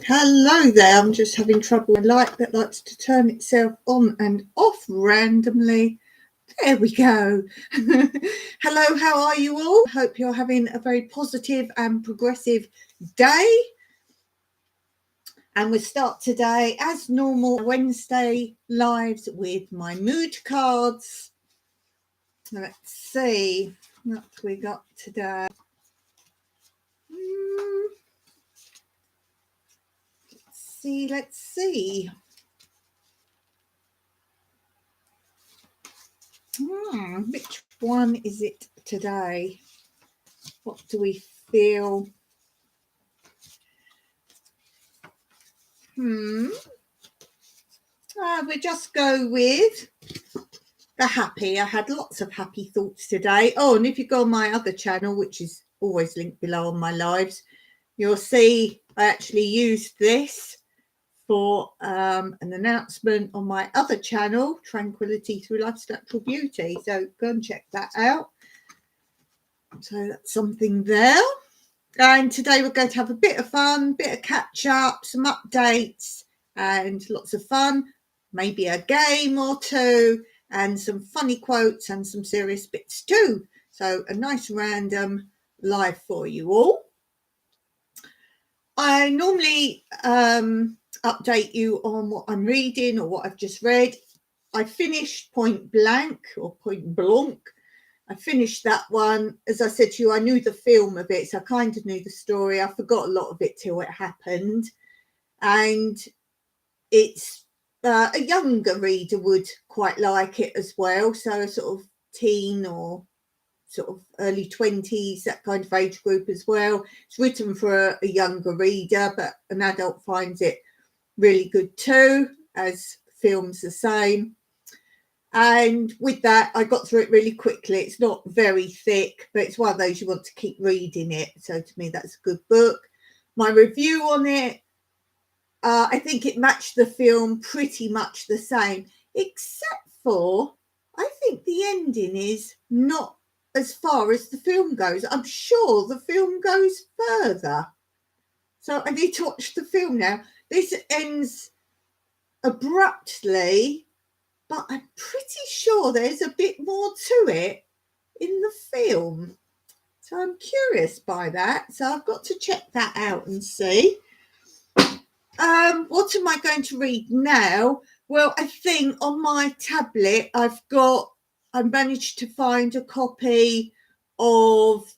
Hello there, I'm just having trouble with a light that likes to turn itself on and off randomly. There we go. Hello, how are you all? Hope you're having a very positive and progressive day. And we'll start today, as normal, Wednesday lives with my mood cards. Let's see what we got today. Let's see. Which one is it today? What do we feel? We'll just go with the happy. I had lots of happy thoughts today. Oh, and if you go on my other channel, which is always linked below on my lives, you'll see I actually used this for an announcement on my other channel, Tranquility Through Life's Natural Beauty. So go and check that out. So that's something there. And today we're going to have a bit of fun, bit of catch up, some updates and lots of fun, maybe a game or two and some funny quotes and some serious bits too. So a nice random live for you all. I normally update you on what I'm reading or what I've just read. I finished Point Blank or Point Blanc. I finished that one. As I said to you, I knew the film a bit, so I kind of knew the story. I forgot a lot of it till it happened. And it's a younger reader would quite like it as well. So a sort of teen or sort of early 20s, that kind of age group as well. It's written for a younger reader, but an adult finds it really good too, as film's the same. And with that, I got through it really quickly. It's not very thick, but it's one of those you want to keep reading it. So to me, that's a good book. My review on it, I think it matched the film pretty much the same, except for I think the ending is not as far as the film goes. I'm sure the film goes further. So I need to watch the film now. This ends abruptly, but I'm pretty sure there's a bit more to it in the film. So I'm curious by that. So I've got to check that out and see. What am I going to read now? Well, I think on my tablet, I managed to find a copy of,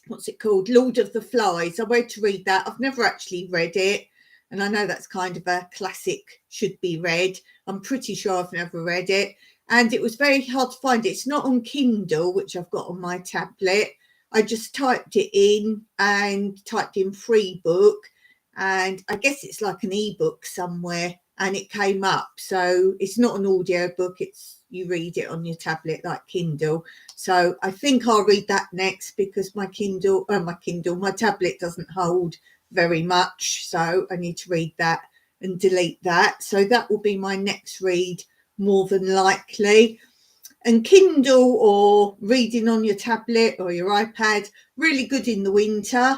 what's it called? Lord of the Flies. I went to read that. I've never actually read it. And I know that's kind of a classic, should be read. I'm pretty sure I've never read it. And it was very hard to find it. It's not on Kindle, which I've got on my tablet. I just typed it in and typed in free book. And I guess it's like an ebook somewhere. And it came up. So it's not an audio book. You read it on your tablet like Kindle. So I think I'll read that next because my tablet doesn't hold very much, so I need to read that and delete that. So that will be my next read, more than likely. And Kindle or reading on your tablet or your iPad, really good in the winter,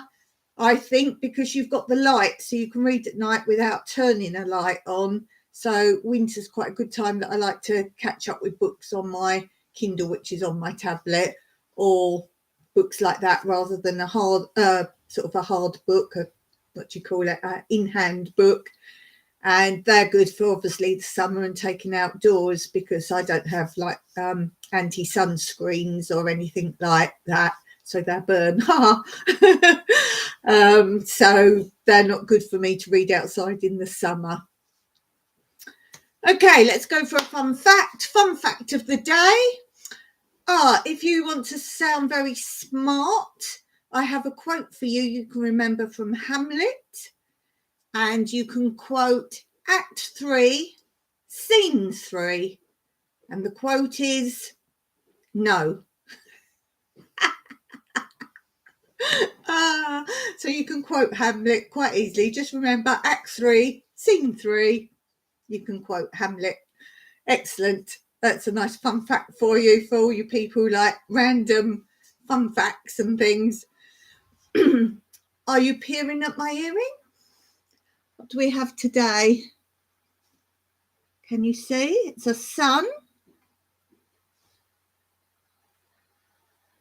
I think, because you've got the light, so you can read at night without turning a light on. So winter's quite a good time that I like to catch up with books on my Kindle, which is on my tablet, or books like that, rather than a hard book, in-hand book. And they're good for obviously the summer and taking outdoors, because I don't have like anti-sunscreens or anything like that, so they burn. So they're not good for me to read outside in the summer. Okay, let's go for a fun fact. Fun fact of the day. If you want to sound very smart, I have a quote for you. You can remember from Hamlet, and you can quote Act 3, Scene 3. And the quote is, no. So you can quote Hamlet quite easily. Just remember Act 3, Scene 3. You can quote Hamlet. Excellent. That's a nice fun fact for all you people who like random fun facts and things. Are you peering at my earring? What do we have today? Can you see? It's a sun.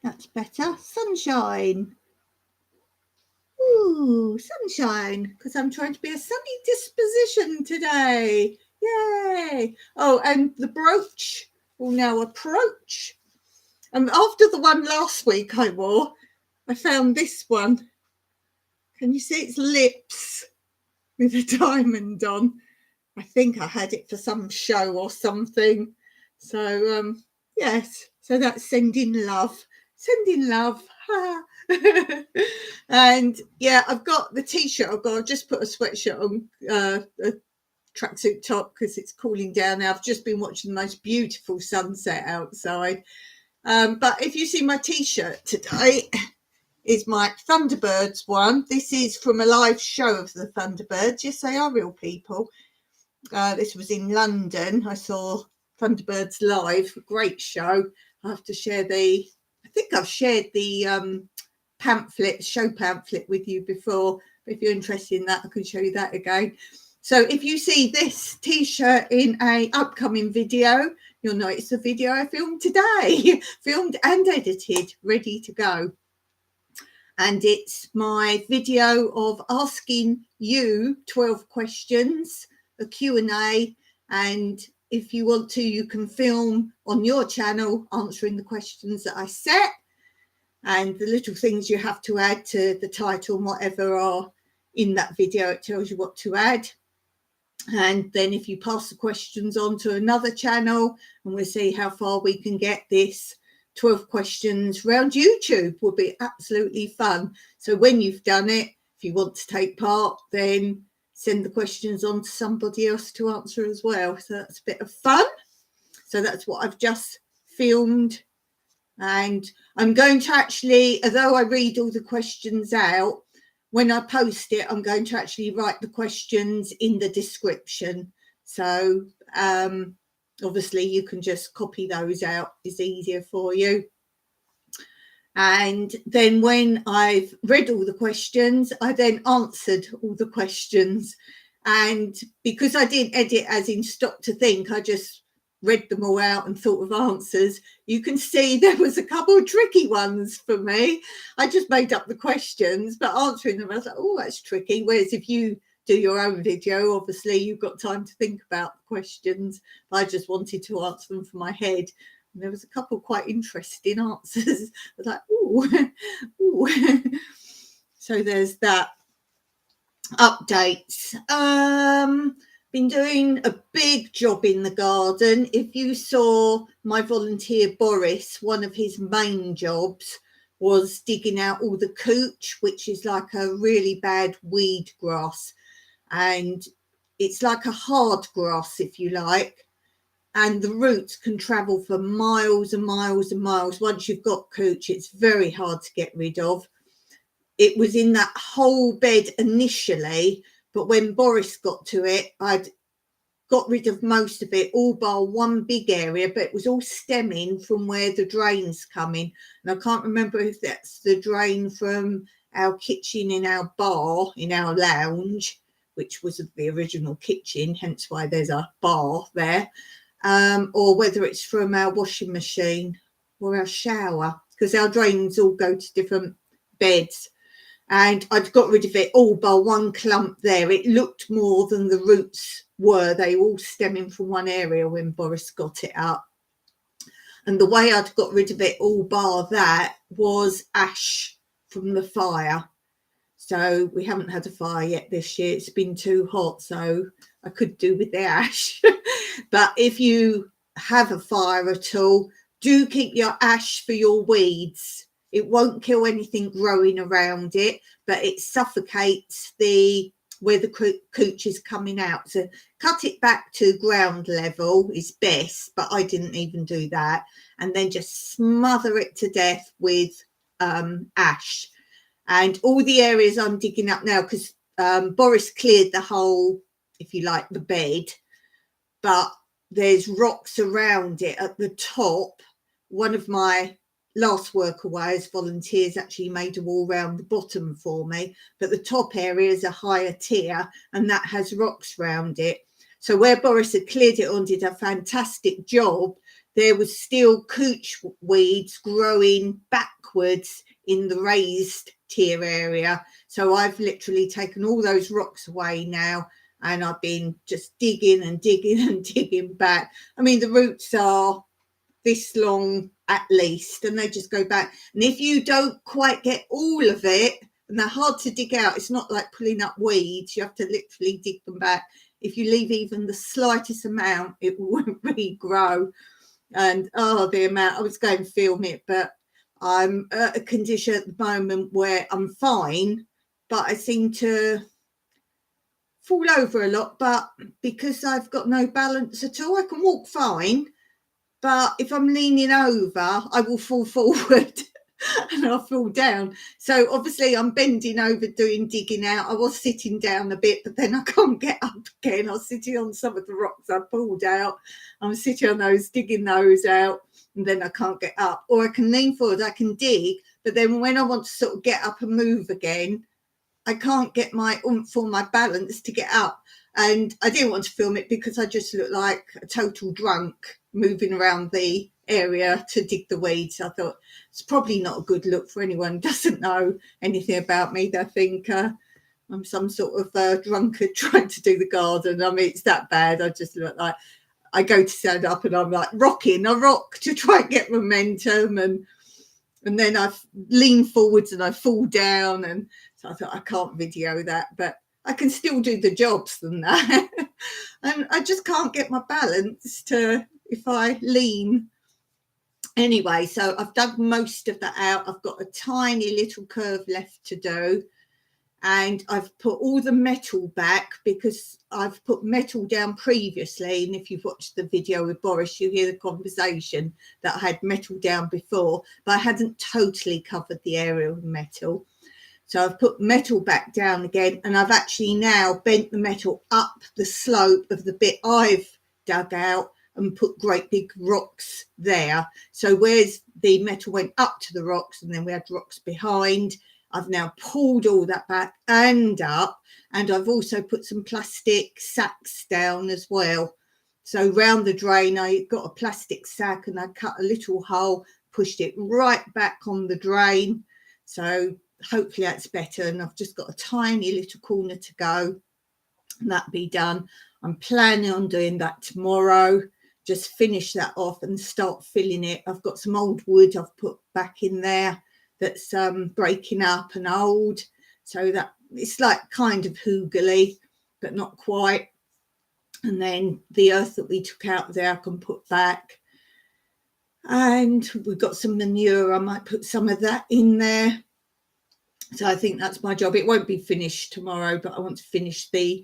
That's better. Sunshine. Ooh, sunshine, because I'm trying to be a sunny disposition today. Yay. Oh, and the brooch will now approach. And after the one last week I wore, I found this one. Can you see its lips with a diamond on? I think I had it for some show or something. So, yes, so that's sending love. Sending love. And yeah, I've got the t-shirt. I've just put a sweatshirt on, a tracksuit top, because it's cooling down now. I've just been watching the most beautiful sunset outside. But if you see my t-shirt today, is my Thunderbirds one. This is from a live show of the Thunderbirds. Yes, they are real people. This was in London. I saw Thunderbirds live. Great show. I have to share I think I've shared the show pamphlet with you before. But if you're interested in that, I can show you that again. So if you see this t-shirt in a upcoming video, you'll know it's a video I filmed today, filmed and edited, ready to go. And it's my video of asking you 12 questions, a Q&A, and if you want to, you can film on your channel answering the questions that I set, and the little things you have to add to the title and whatever are in that video. It tells you what to add. And then if you pass the questions on to another channel, and we'll see how far we can get this 12 questions round YouTube, will be absolutely fun. So when you've done it, if you want to take part, then send the questions on to somebody else to answer as well. So that's a bit of fun. So that's what I've just filmed. And I'm going to actually, although I read all the questions out, when I post it, I'm going to actually write the questions in the description. So obviously you can just copy those out. It's easier for you. And then when I've read all the questions, I then answered all the questions. And because I didn't edit as in stop to think, I just read them all out and thought of answers. You can see there was a couple of tricky ones for me. I just made up the questions, but answering them, I was like, oh, that's tricky. Whereas if you do your own video, obviously you've got time to think about the questions. I just wanted to answer them from my head. And there was a couple of quite interesting answers. I was like, ooh, ooh. So there's that. Updates. Been doing a big job in the garden. If you saw my volunteer Boris, one of his main jobs was digging out all the cooch, which is like a really bad weed grass. And it's like a hard grass, if you like. And the roots can travel for miles and miles and miles. Once you've got cooch, it's very hard to get rid of. It was in that whole bed initially, but when Boris got to it, I'd got rid of most of it, all bar one big area, but it was all stemming from where the drains come in. And I can't remember if that's the drain from our kitchen in our bar, in our lounge, which was the original kitchen, hence why there's a bar there, or whether it's from our washing machine or our shower, because our drains all go to different beds. And I'd got rid of it all by one clump there. It looked more than the roots were. They were all stemming from one area when Boris got it up. And the way I'd got rid of it all bar that was ash from the fire. So we haven't had a fire yet this year. It's been too hot, so I could do with the ash. But if you have a fire at all, do keep your ash for your weeds. It won't kill anything growing around it, but it suffocates where the cooch is coming out. So cut it back to ground level is best, but I didn't even do that. And then just smother it to death with ash. And all the areas I'm digging up now, because Boris cleared the whole, if you like, the bed, but there's rocks around it at the top. One of my last workaways volunteers actually made a wall around the bottom for me, but the top area is a higher tier and that has rocks round it. So where Boris had cleared it on, did a fantastic job, there was still couch weeds growing backwards in the raised tier area. So I've literally taken all those rocks away now, and I've been just digging and digging and digging back. I mean, the roots are this long at least, and they just go back. And if you don't quite get all of it, and they're hard to dig out, it's not like pulling up weeds, you have to literally dig them back. If you leave even the slightest amount, it won't regrow. And the amount, I was going to film it, but I'm at a condition at the moment where I'm fine, but I seem to fall over a lot. But because I've got no balance at all, I can walk fine, but if I'm leaning over, I will fall forward and I'll fall down. So obviously I'm bending over doing digging out. I was sitting down a bit, but then I can't get up again. I was sitting on some of the rocks I pulled out. I'm sitting on those, digging those out, and then I can't get up. Or I can lean forward, I can dig, but then when I want to sort of get up and move again, I can't get my oomph or my balance to get up. And I didn't want to film it because I just look like a total drunk moving around the area to dig the weeds. I thought it's probably not a good look for anyone who doesn't know anything about me. They think I'm some sort of drunkard trying to do the garden. I mean, it's that bad. I just look like I go to stand up and I'm like rocking. I rock to try and get momentum, and then I lean forwards and I fall down. And so I thought I can't video that, but I can still do the jobs than that. And I just can't get my balance to, if I lean. Anyway, so I've dug most of that out. I've got a tiny little curve left to do. And I've put all the metal back because I've put metal down previously. And if you've watched the video with Boris, you hear the conversation that I had metal down before, but I hadn't totally covered the area with metal. So I've put metal back down again, and I've actually now bent the metal up the slope of the bit I've dug out and put great big rocks there. So whereas the metal went up to the rocks and then we had rocks behind, I've now pulled all that back and up, and I've also put some plastic sacks down as well. So round the drain, I got a plastic sack and I cut a little hole, pushed it right back on the drain. So hopefully that's better, and I've just got a tiny little corner to go, and that'll be done. I'm planning on doing that tomorrow, just finish that off and start filling it. I've got some old wood I've put back in there that's breaking up and old, so that it's like kind of hoogly but not quite. And then the earth that we took out there I can put back, and we've got some manure, I might put some of that in there. So I think that's my job. It won't be finished tomorrow, but I want to finish the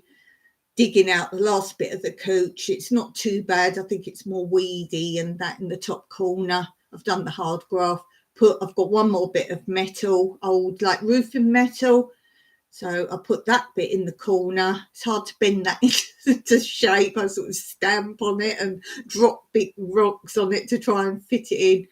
digging out the last bit of the couch. It's not too bad. I think it's more weedy, and that in the top corner. I've done the hard graft. I've got one more bit of metal, old like roofing metal. So I put that bit in the corner. It's hard to bend that into shape. I sort of stamp on it and drop big rocks on it to try and fit it in.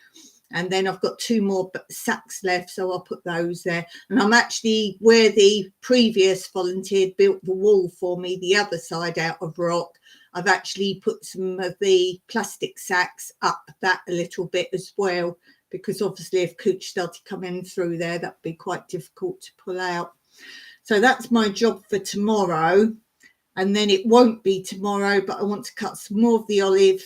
And then I've got two more sacks left, so I'll put those there. And I'm actually, where the previous volunteer built the wall for me, the other side out of rock, I've actually put some of the plastic sacks up that a little bit as well, because obviously if couch started coming through there, that'd be quite difficult to pull out. So that's my job for tomorrow. And then it won't be tomorrow, but I want to cut some more of the olive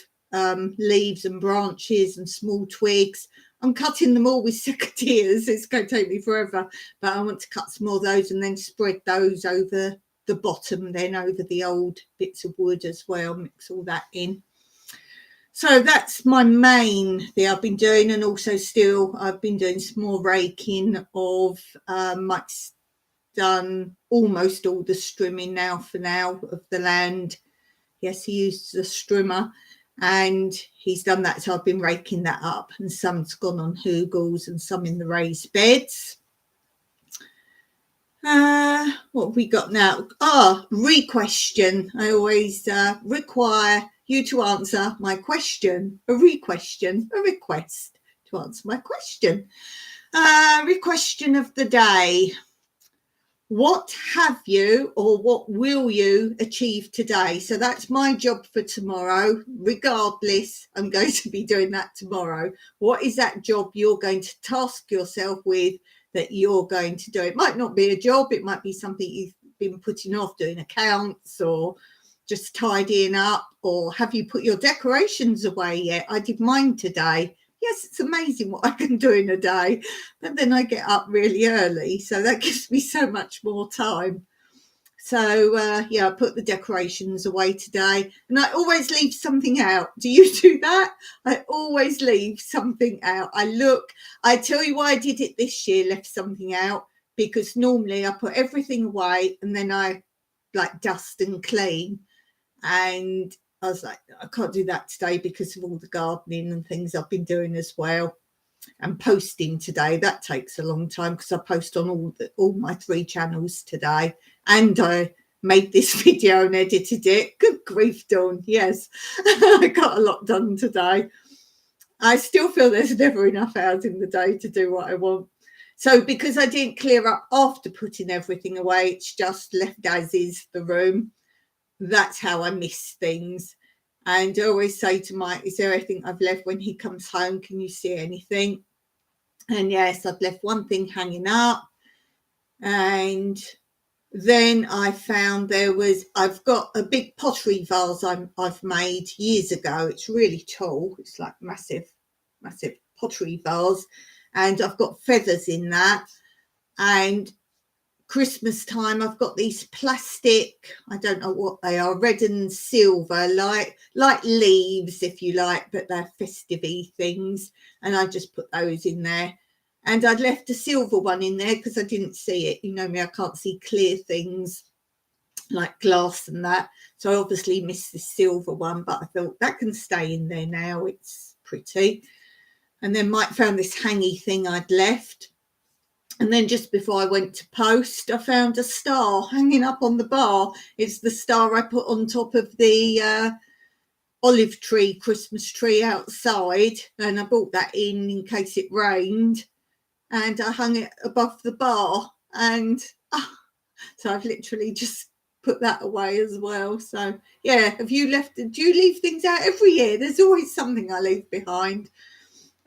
leaves and branches and small twigs. I'm cutting them all with secateurs. It's going to take me forever, but I want to cut some more of those and then spread those over the bottom, then over the old bits of wood as well, mix all that in. So that's my main thing I've been doing. And also still I've been doing some more raking of Mike's done almost all the strimming now for now of the land. Yes, he used the strimmer and he's done that, so I've been raking that up, and some's gone on hoogles and some in the raised beds. What have we got now? Re-question. I always require you to answer my question, a re-question, a request to answer my question. Question of the day. What have you or what will you achieve today? So that's my job for tomorrow. Regardless, I'm going to be doing that tomorrow. What is that job you're going to task yourself with that you're going to do? It might not be a job. It might be something you've been putting off, doing accounts or just tidying up. Or have you put your decorations away yet? I did mine today. Yes, it's amazing what I can do in a day, but then I get up really early, so that gives me so much more time. So, yeah, I put the decorations away today, and I always leave something out. Do you do that? I always leave something out. I tell you why I did it this year, left something out, because normally I put everything away and then I like dust and clean, and I was like, I can't do that today because of all the gardening and things I've been doing as well. And posting today, that takes a long time because I post on all my 3 channels today. And I made this video and edited it. Good grief, Dawn. Yes, I got a lot done today. I still feel there's never enough hours in the day to do what I want. So because I didn't clear up after putting everything away, it's just left as is the room. That's how I miss things. And I always say to Mike, is there anything I've left when he comes home? Can you see anything? And yes, I've left one thing hanging up. And then I found I've got a big pottery vase I've made years ago. It's really tall. It's like massive pottery vase. And I've got feathers in that. And Christmas time, I've got these plastic, I don't know what they are, red and silver, like leaves, if you like, but they're festive-y things. And I just put those in there. And I'd left a silver one in there because I didn't see it. You know me, I can't see clear things like glass and that. So I obviously missed the silver one, but I thought that can stay in there now. It's pretty. And then Mike found this hangy thing I'd left. And then just before I went to post, I found a star hanging up on the bar. It's the star I put on top of the olive tree, Christmas tree outside. And I brought that in case it rained. And I hung it above the bar. And so I've literally just put that away as well. So, yeah, do you leave things out every year? There's always something I leave behind.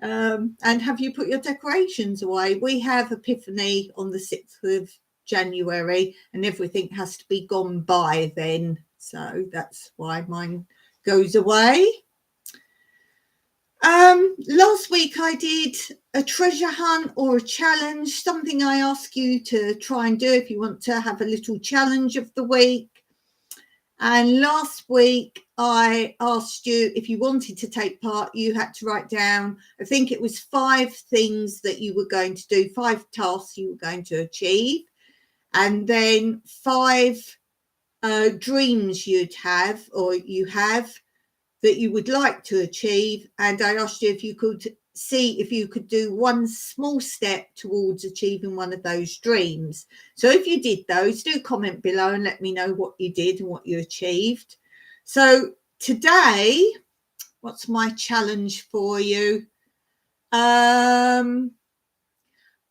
And have you put your decorations away? We have Epiphany on the 6th of January and everything has to be gone by then. So that's why mine goes away. Last week I did a treasure hunt or a challenge, something I ask you to try and do if you want to have a little challenge of the week. And last week I asked you if you wanted to take part, you had to write down, I think it was 5 things that you were going to do, 5 tasks you were going to achieve, and then 5 dreams you'd have or you have that you would like to achieve. And I asked you if you could see if you could do one small step towards achieving one of those dreams. So if you did those, do comment below and let me know what you did and what you achieved. So today, what's my challenge for you?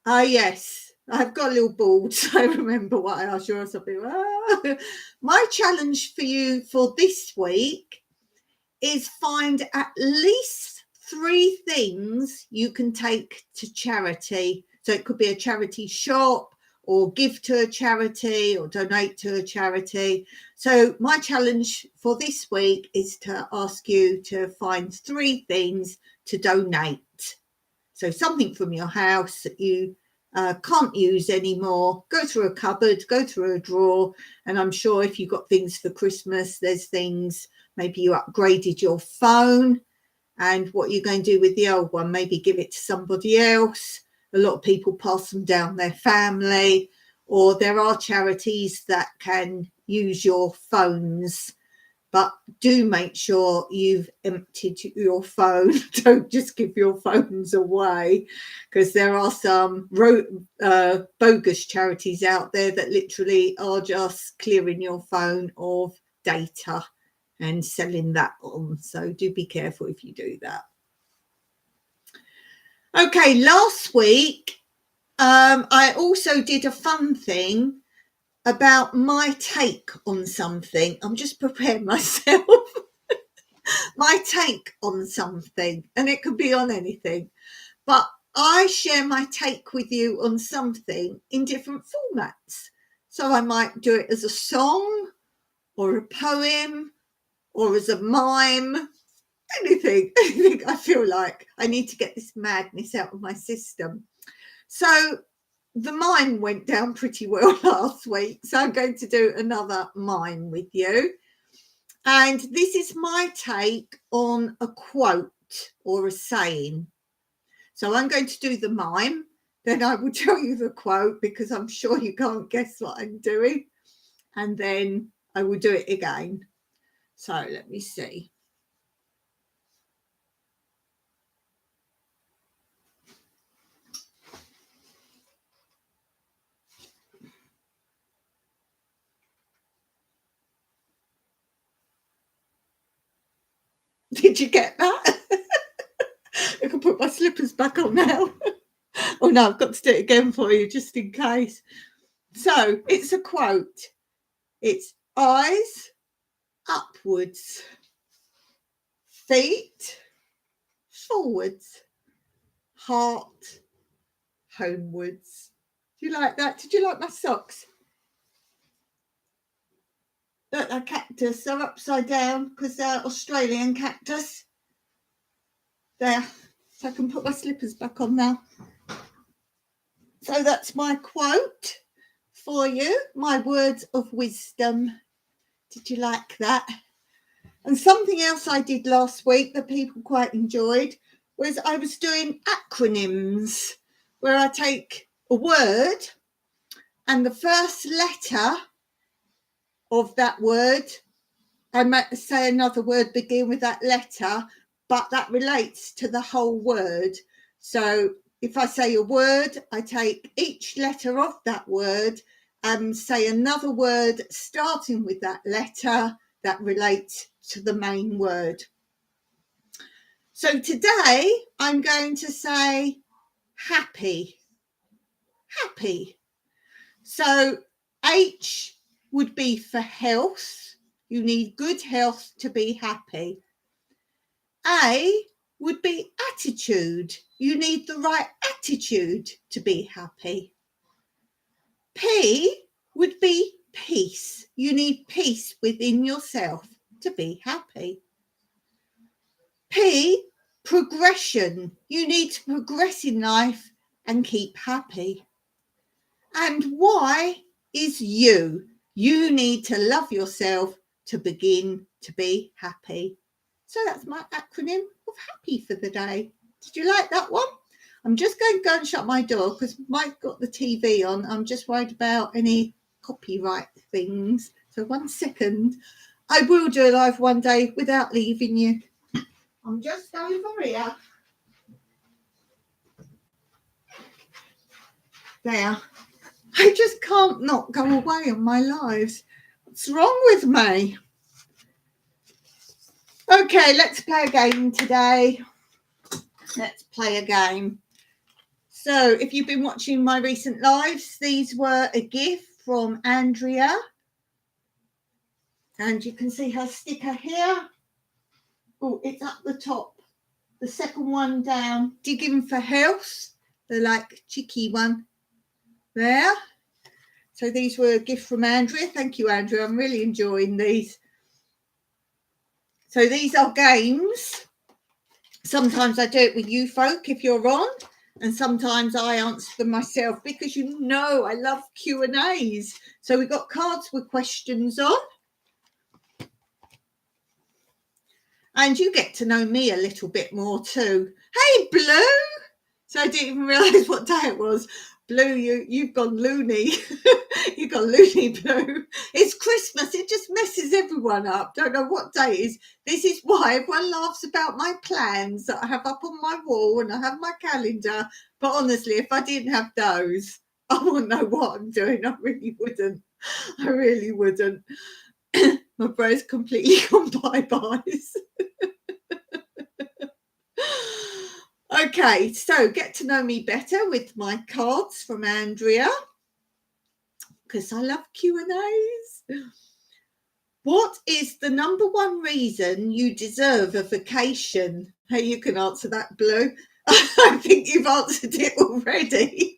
Yes, I've got a little board, so I remember what I asked you or something. My challenge for you for this week is find at least 3 things you can take to charity. So it could be a charity shop or give to a charity or donate to a charity. So my challenge for this week is to ask you to find 3 things to donate. So something from your house that you can't use anymore. Go through a cupboard, go through a drawer. And I'm sure if you've got things for Christmas, there's things. Maybe you upgraded your phone and what you're going to do with the old one, maybe give it to somebody else. A lot of people pass them down their family, or there are charities that can use your phones, but do make sure you've emptied your phone. Don't just give your phones away, because there are some bogus charities out there that literally are just clearing your phone of data and selling that on. So do be careful if you do that. Okay, last week I also did a fun thing about my take on something. I'm just preparing myself. My take on something, and it could be on anything, but I share my take with you on something in different formats. So I might do it as a song or a poem or as a mime, anything I feel like. I need to get this madness out of my system. So the mime went down pretty well last week, so I'm going to do another mime with you. And this is my take on a quote or a saying. So I'm going to do the mime, then I will tell you the quote because I'm sure you can't guess what I'm doing. And then I will do it again. So let me see. Did you get that? I can put my slippers back on now. Oh no, I've got to do it again for you just in case. So it's a quote. It's eyes upwards, feet forwards, heart homewards. Do you like that? Did you like my socks? Look, a cactus. They're upside down because they're Australian cactus. There. So I can put my slippers back on now. So that's my quote for you. My words of wisdom. Did you like that? And something else I did last week that people quite enjoyed was I was doing acronyms where I take a word and the first letter of that word, I might say another word begin with that letter, but that relates to the whole word. So if I say a word, I take each letter of that word and say another word starting with that letter that relates to the main word. So today I'm going to say happy. Happy. So H would be for health. You need good health to be happy. A would be attitude. You need the right attitude to be happy. P would be peace. You need peace within yourself to be happy. P, progression. You need to progress in life and keep happy. And Y is you. You need to love yourself to begin to be happy. So that's my acronym of happy for the day. Did you like that one? I'm just going to go and shut my door because Mike got the TV on. I'm just worried about any copyright things. So 1 second. I will do a live one day without leaving you. I'm just over here. There. I just can't not go away on my lives. What's wrong with me? Okay, let's play a game today. Let's play a game. So if you've been watching my recent lives, these were a gift from Andrea. And you can see her sticker here. Oh, it's up the top. The second one down. Digging for health. The like cheeky one. There. So these were a gift from Andrea. Thank you, Andrea. I'm really enjoying these. So these are games. Sometimes I do it with you folk if you're on, and sometimes I answer them myself because you know I love Q&As. So we've got cards with questions on. And you get to know me a little bit more too. Hey, Blue! So I didn't even realise what day it was. Blue, you've gone loony. You've gone loony, Blue. It's Christmas. It just messes everyone up. Don't know what day it is. This is why everyone laughs about my plans that I have up on my wall and I have my calendar. But honestly, if I didn't have those, I wouldn't know what I'm doing. I really wouldn't. I really wouldn't. My brain's completely gone bye-byes. Okay, so get to know me better with my cards from Andrea, because I love Q&As. What is the number one reason you deserve a vacation? Hey, you can answer that, Blue. I think you've answered it already.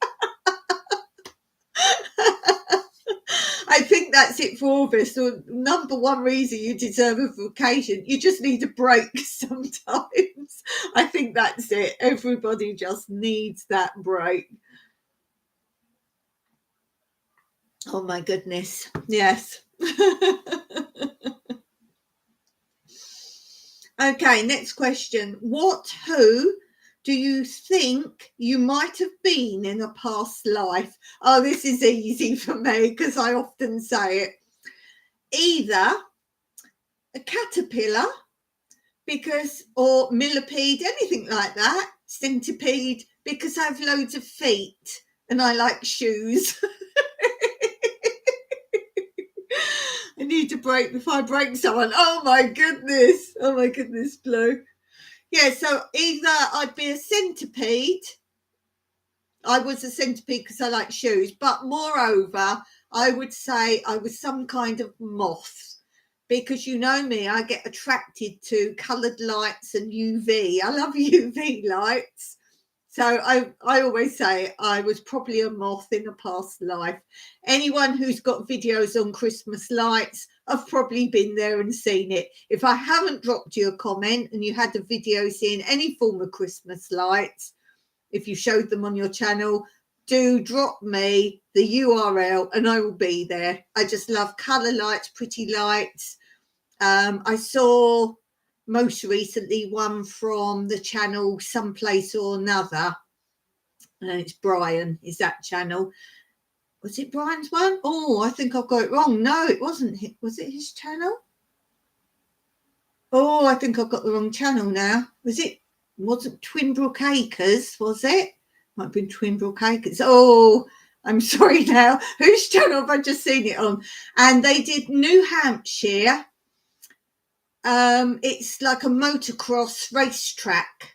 I think that's it for all of us. So number one reason you deserve a vacation, you just need a break sometimes. I think that's it. Everybody just needs that break. Oh my goodness. Yes. Okay, next question. Who do you think you might have been in a past life? Oh, this is easy for me because I often say it. Either a caterpillar, or millipede, anything like that, centipede, because I have loads of feet and I like shoes. I need to break before I break someone. Oh my goodness, Blue. Yeah, so either I'd be a centipede. I was a centipede because I like shoes, but moreover, I would say I was some kind of moth, because you know me, I get attracted to coloured lights and UV. I love UV lights. So I always say I was probably a moth in a past life. Anyone who's got videos on Christmas lights, I've probably been there and seen it. If I haven't dropped you a comment and you had a video seeing any form of Christmas lights, if you showed them on your channel, do drop me the URL and I will be there. I just love colour lights, pretty lights. I saw most recently one from the channel Someplace or Another, and it's Brian, is that channel. Was it Brian's one? Oh, I think I've got it wrong. No, it wasn't. Was it his channel? Oh, I think I've got the wrong channel now. Wasn't Twinbrook Acres, was it? Might have been Twinbrook Acres. Oh, I'm sorry now. Whose channel have I just seen it on? And they did New Hampshire. It's like a motocross racetrack.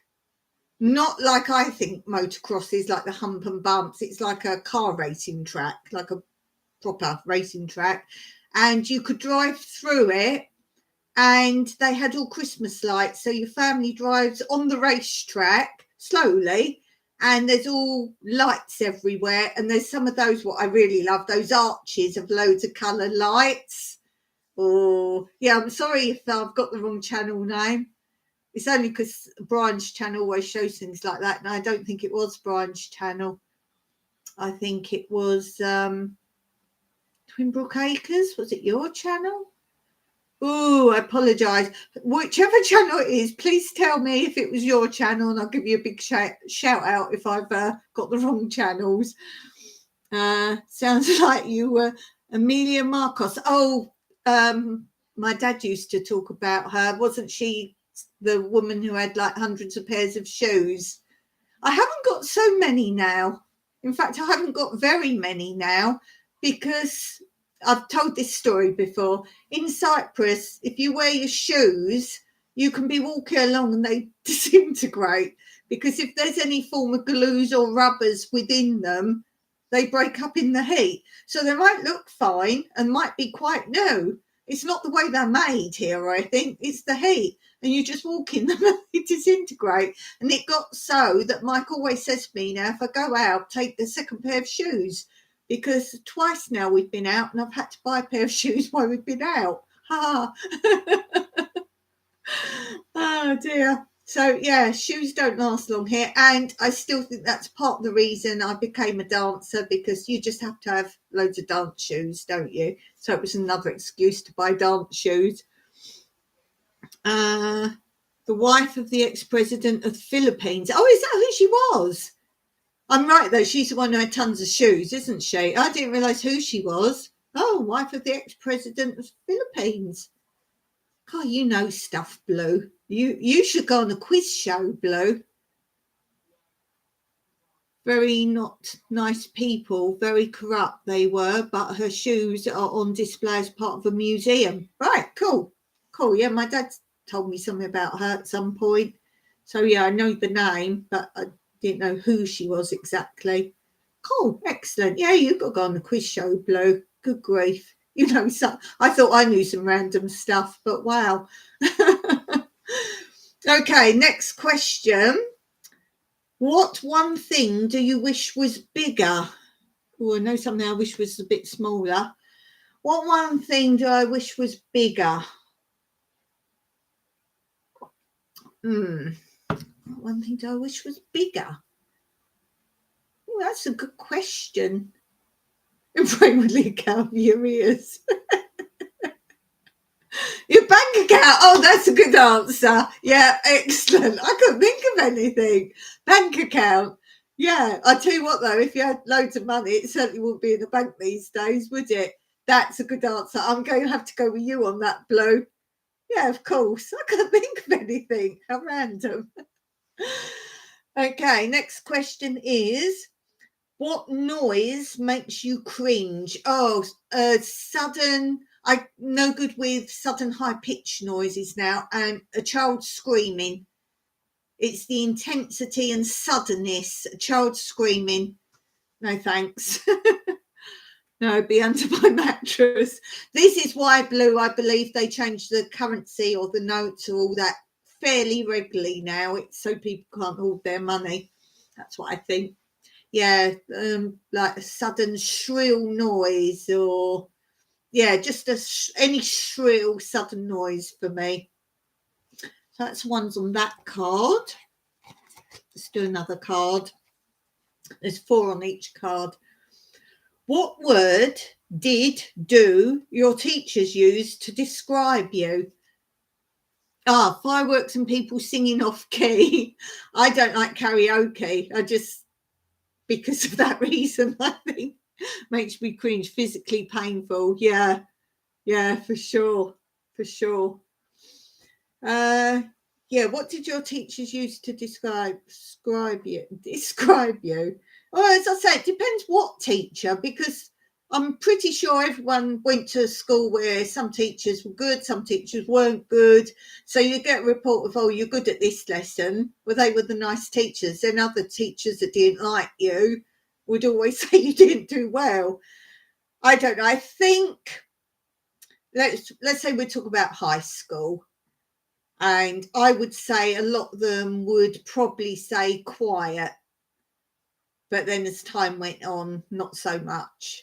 Not like I think motocross is, like the hump and bumps. It's like a car racing track, like a proper racing track. And you could drive through it, and they had all Christmas lights. So your family drives on the racetrack slowly, and there's all lights everywhere. And there's some of those, what I really love, those arches of loads of coloured lights. Oh, yeah, I'm sorry if I've got the wrong channel name. It's only because Brian's channel always shows things like that. And I don't think it was Brian's channel. I think it was Twinbrook Acres. Was it your channel? Oh, I apologise. Whichever channel it is, please tell me if it was your channel, and I'll give you a big shout out if I've got the wrong channels. Sounds like you were Amelia Marcos. Oh, my dad used to talk about her. Wasn't she the woman who had like hundreds of pairs of shoes? I haven't got so many now. In fact, I haven't got very many now, because I've told this story before. In Cyprus, if you wear your shoes, you can be walking along and they disintegrate, because if there's any form of glues or rubbers within them, they break up in the heat. So they might look fine and might be quite new. It's not the way they're made here, I think. It's the heat. And you just walk in them and they disintegrate. And it got so that Mike always says to me, now, if I go out, take the second pair of shoes, because twice now we've been out and I've had to buy a pair of shoes while we've been out. Ha! Oh, dear. So, yeah, shoes don't last long here. And I still think that's part of the reason I became a dancer, because you just have to have loads of dance shoes, don't you? So it was another excuse to buy dance shoes. The wife of the ex-president of the Philippines. Oh, is that who she was? I'm right, though. She's the one who had tons of shoes, isn't she? I didn't realise who she was. Oh, wife of the ex-president of the Philippines. God, you know stuff, Blue. You should go on a quiz show, Blue. Very not nice people, very corrupt they were, but her shoes are on display as part of a museum. Right, cool. Yeah, my dad told me something about her at some point. So, yeah, I know the name, but I didn't know who she was exactly. Cool, excellent. Yeah, you got to go on the quiz show, Blue. Good grief. You know, so I thought I knew some random stuff, but wow. Okay, next question. What one thing do you wish was bigger? Oh, I know something I wish was a bit smaller. What one thing do I wish was bigger? What one thing do I wish was bigger? Oh, that's a good question. Your brain would leak out of your ears. Your bank account. Oh, that's a good answer. Yeah, excellent. I couldn't think of anything. Bank account. Yeah, I tell you what though, if you had loads of money, it certainly wouldn't be in the bank these days, would it? That's a good answer. I'm going to have to go with you on that, Blue. Yeah, of course. I can't think of anything. How random. Okay, next question is, what noise makes you cringe? Oh, sudden. I'm no good with sudden high-pitched noises now, and a child screaming. It's the intensity and suddenness. A child screaming. No thanks. No, be under my mattress. This is why, Blue, I believe they changed the currency or the notes or all that fairly regularly now. It's so people can't hold their money. That's what I think. Yeah, like a sudden shrill noise, or yeah, just any shrill sudden noise for me. So that's one's on that card. Let's do another card. There's 4 on each card. What word do your teachers use to describe you? Fireworks and people singing off key. I don't like karaoke. Because of that reason, I think. Makes me cringe, physically painful. Yeah, for sure. Yeah, what did your teachers use to describe you? Well, as I say, it depends what teacher, because I'm pretty sure everyone went to a school where some teachers were good, some teachers weren't good. So you get a report of, oh, you're good at this lesson. Well, they were the nice teachers. Then other teachers that didn't like you would always say you didn't do well. I don't know. I think, let's say we talk about high school. And I would say a lot of them would probably say quiet. But then as time went on, not so much.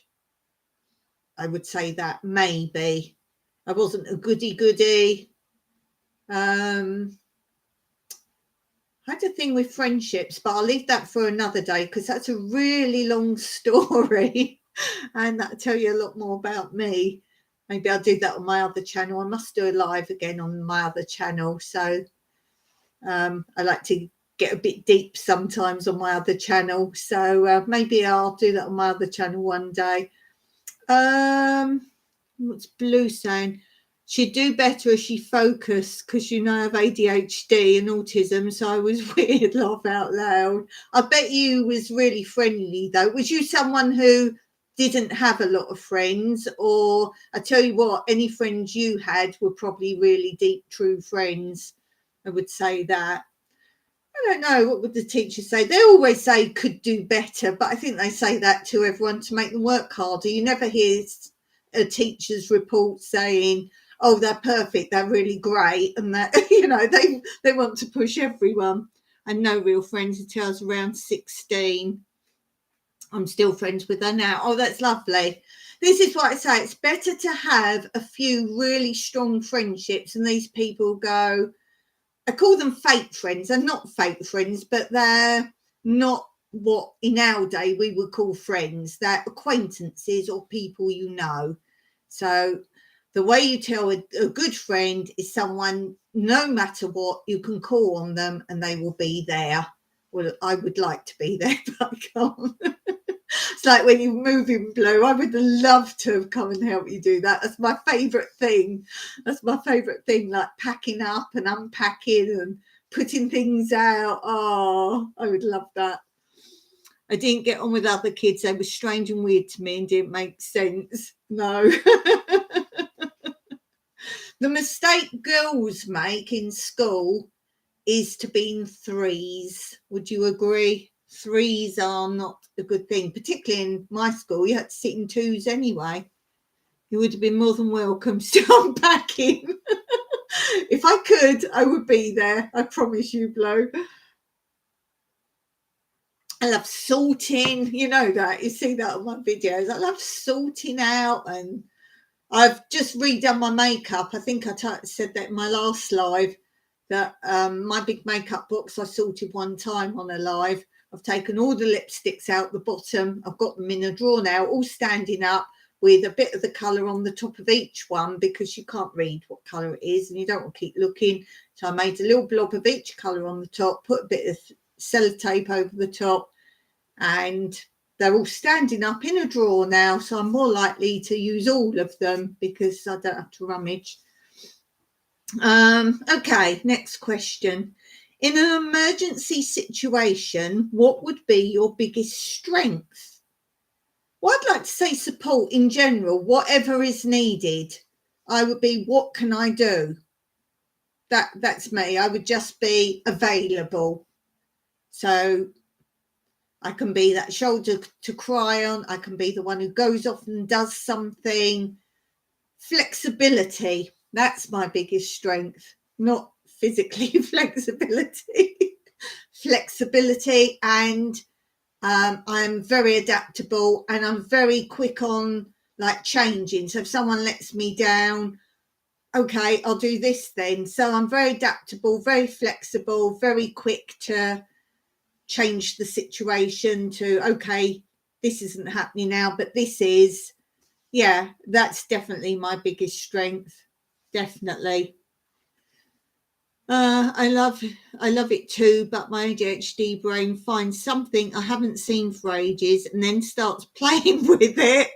I would say that maybe. I wasn't a goody-goody. I had a thing with friendships, but I'll leave that for another day because that's a really long story. And that'll tell you a lot more about me. Maybe I'll do that on my other channel. I must do a live again on my other channel. So I like to get a bit deep sometimes on my other channel. So maybe I'll do that on my other channel one day. What's Blue saying? She'd do better if she focused because I have ADHD and autism, so I was weird, laugh out loud. I bet you was really friendly though. Was you someone who didn't have a lot of friends, or I tell you what, any friends you had were probably really deep, true friends? I would say that. I don't know, what would the teachers say? They always say could do better, but I think they say that to everyone to make them work harder. You never hear a teacher's report saying, oh, they're perfect, they're really great, and that they want to push everyone. And no real friends until I was around 16. I'm still friends with her now. Oh, that's lovely. This is what I say, it's better to have a few really strong friendships, and these people go, I call them fake friends. They're not fake friends, but they're not what in our day we would call friends. They're acquaintances or people you know. So the way you tell a good friend is someone, no matter what, you can call on them and they will be there. Well, I would like to be there, but I can't. It's like when you move in, Blue. I would love to have come and help you do that. That's my favourite thing. Like packing up and unpacking and putting things out. Oh, I would love that. I didn't get on with other kids. They were strange and weird to me and didn't make sense. No. The mistake girls make in school is to be in threes. Would you agree? Threes are not a good thing, particularly in my school. You had to sit in twos anyway. You would have been more than welcome to unpacking. If I could, I would be there. I promise you, Blow. I love sorting. You know that. You see that on my videos. I love sorting out, and I've just redone my makeup. I think I said that in my last live, that my big makeup box I sorted one time on a live. I've taken all the lipsticks out the bottom. I've got them in a drawer now, all standing up with a bit of the colour on the top of each one, because you can't read what colour it is and you don't want to keep looking. So I made a little blob of each colour on the top, put a bit of sellotape over the top, and they're all standing up in a drawer now. So I'm more likely to use all of them because I don't have to rummage. Okay, next question. In an emergency situation, what would be your biggest strength? Well, I'd like to say support in general, whatever is needed. I would be, what can I do? That's me. I would just be available. So I can be that shoulder to cry on. I can be the one who goes off and does something. Flexibility. That's my biggest strength. Not physically flexibility. Flexibility, and I'm very adaptable, and I'm very quick on like changing. So if someone lets me down, okay, I'll do this then. So I'm very adaptable, very flexible, very quick to change the situation to, okay, this isn't happening now, but this is. Yeah, that's definitely my biggest strength. Definitely. I love it too, but my ADHD brain finds something I haven't seen for ages and then starts playing with it,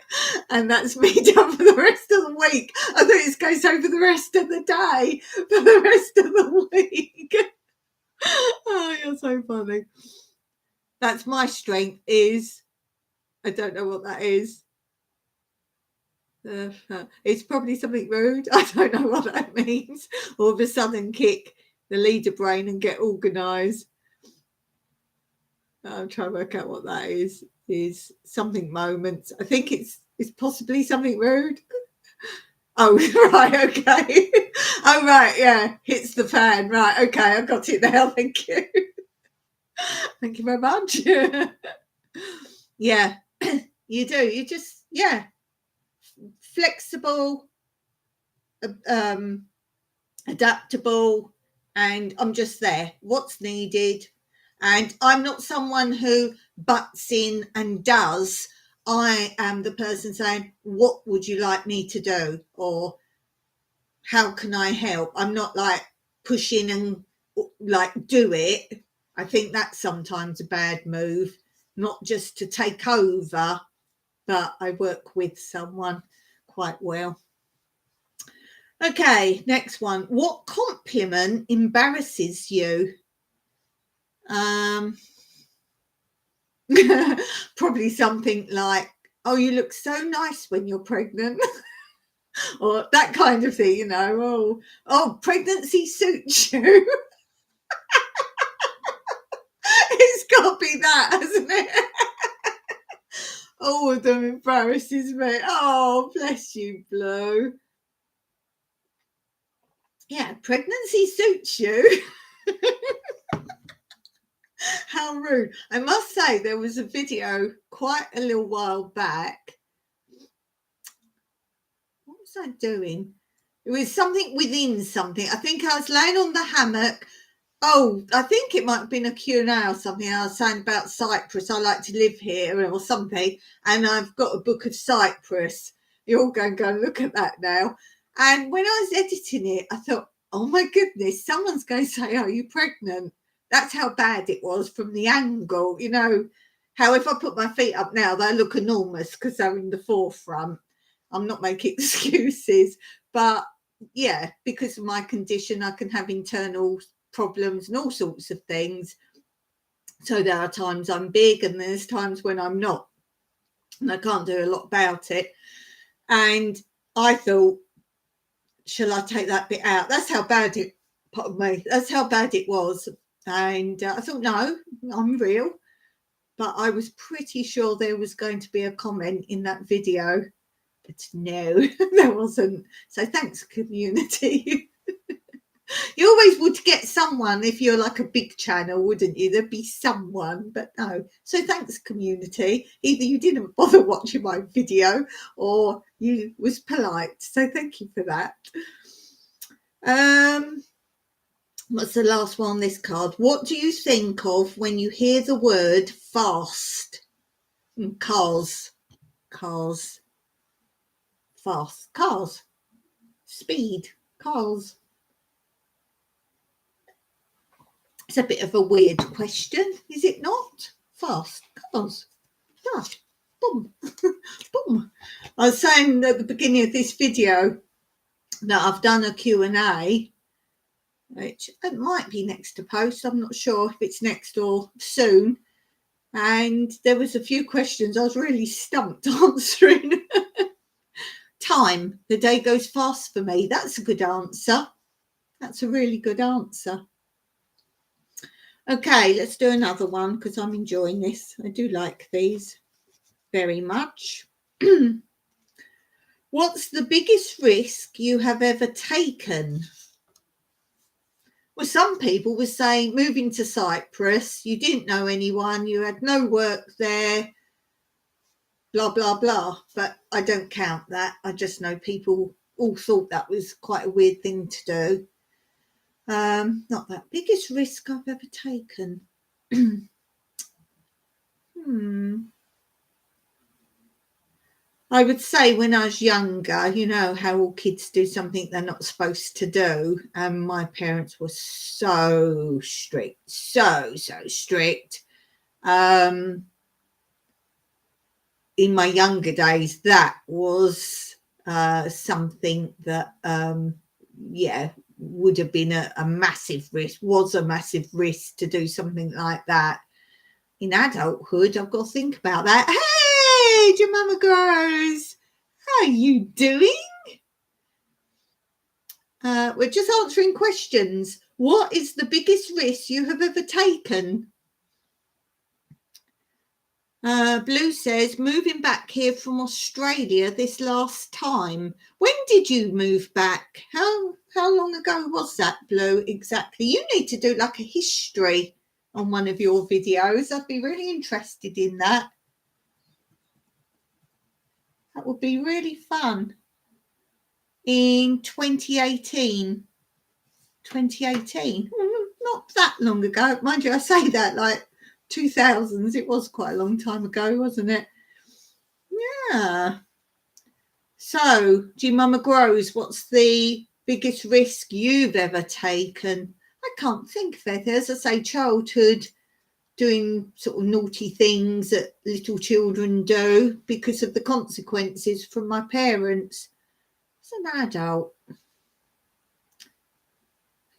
and that's me done for the rest of the week. I think it's goes over the rest of the day, for the rest of the week. Oh, you're so funny. That's my strength, is I don't know what that is. It's probably something rude. I don't know what that means. All of a sudden kick the leader brain and get organised. I'm trying to work out what that is something moments. I think it's possibly something rude. Oh, right, okay. Oh, right, yeah, hits the fan. Right, okay, I got it now. Thank you. Thank you very much. Yeah, you do. You just, yeah, flexible, adaptable, and I'm just there. What's needed. And I'm not someone who butts in and does. I am the person saying, what would you like me to do? Or how can I help? I'm not like pushing and like do it. I think that's sometimes a bad move, not just to take over, but I work with someone quite well. Okay, next one. What compliment embarrasses you? Probably something like, oh, you look so nice when you're pregnant. Or that kind of thing, you know. Oh, pregnancy suits you. It's got to be that, hasn't it? All of them embarrasses me. Oh, bless you, Blue. Yeah, pregnancy suits you. How rude. I must say, there was a video quite a little while back. What was I doing? It was something within something. I think I was laying on the hammock. Oh, I think it might have been a Q&A or something. I was saying about Cyprus. I like to live here or something. And I've got a book of Cyprus. You're all going to go and look at that now. And when I was editing it, I thought, oh my goodness, someone's going to say, are you pregnant? That's how bad it was from the angle. You know, how if I put my feet up now, they look enormous because they're in the forefront. I'm not making excuses. But yeah, because of my condition, I can have internal problems and all sorts of things. So there are times I'm big and there's times when I'm not. And I can't do a lot about it. And I thought, shall I take that bit out? That's how bad it part of me. That's how bad it was. And I thought, no, I'm real. But I was pretty sure there was going to be a comment in that video. But no, there wasn't. So thanks, community. You always would get someone if you're like a big channel, wouldn't you? There'd be someone, but no. So thanks, community. Either you didn't bother watching my video or you was polite. So thank you for that. What's the last one on this card? What do you think of when you hear the word fast? Cars. Fast. Cars. Speed. Cars. It's a bit of a weird question, is it not? Fast. Cars. Ah, boom. Boom. I was saying at the beginning of this video that I've done a Q&A, which it might be next to post. I'm not sure if it's next or soon. And there was a few questions I was really stumped answering. Time. The day goes fast for me. That's a good answer. That's a really good answer. Okay, let's do another one because I'm enjoying this. I do like these very much. What's the biggest risk you have ever taken? Well, some people were saying moving to Cyprus, you didn't know anyone, you had no work there, blah, blah, blah. But I don't count that. I just know people all thought that was quite a weird thing to do. Not that biggest risk I've ever taken. I would say when I was younger, you know how all kids do something they're not supposed to do. And my parents were so strict, so strict. In my younger days, that was something that, would have been a massive risk, was a massive risk to do something like that. In adulthood, I've got to think about that. Hey, Jemima Grows, how are you doing? We're just answering questions. What is the biggest risk you have ever taken? Blue says, moving back here from Australia this last time. When did you move back? How long ago was that, Blue, exactly? You need to do like a history on one of your videos. I'd be really interested in that. That would be really fun. In 2018. 2018. Not that long ago. Mind you, I say that like 2000s. It was quite a long time ago, wasn't it? Yeah. So, G-Mama Grows, what's the biggest risk you've ever taken? I can't think of it. As I say, childhood, doing sort of naughty things that little children do because of the consequences from my parents. As an adult, I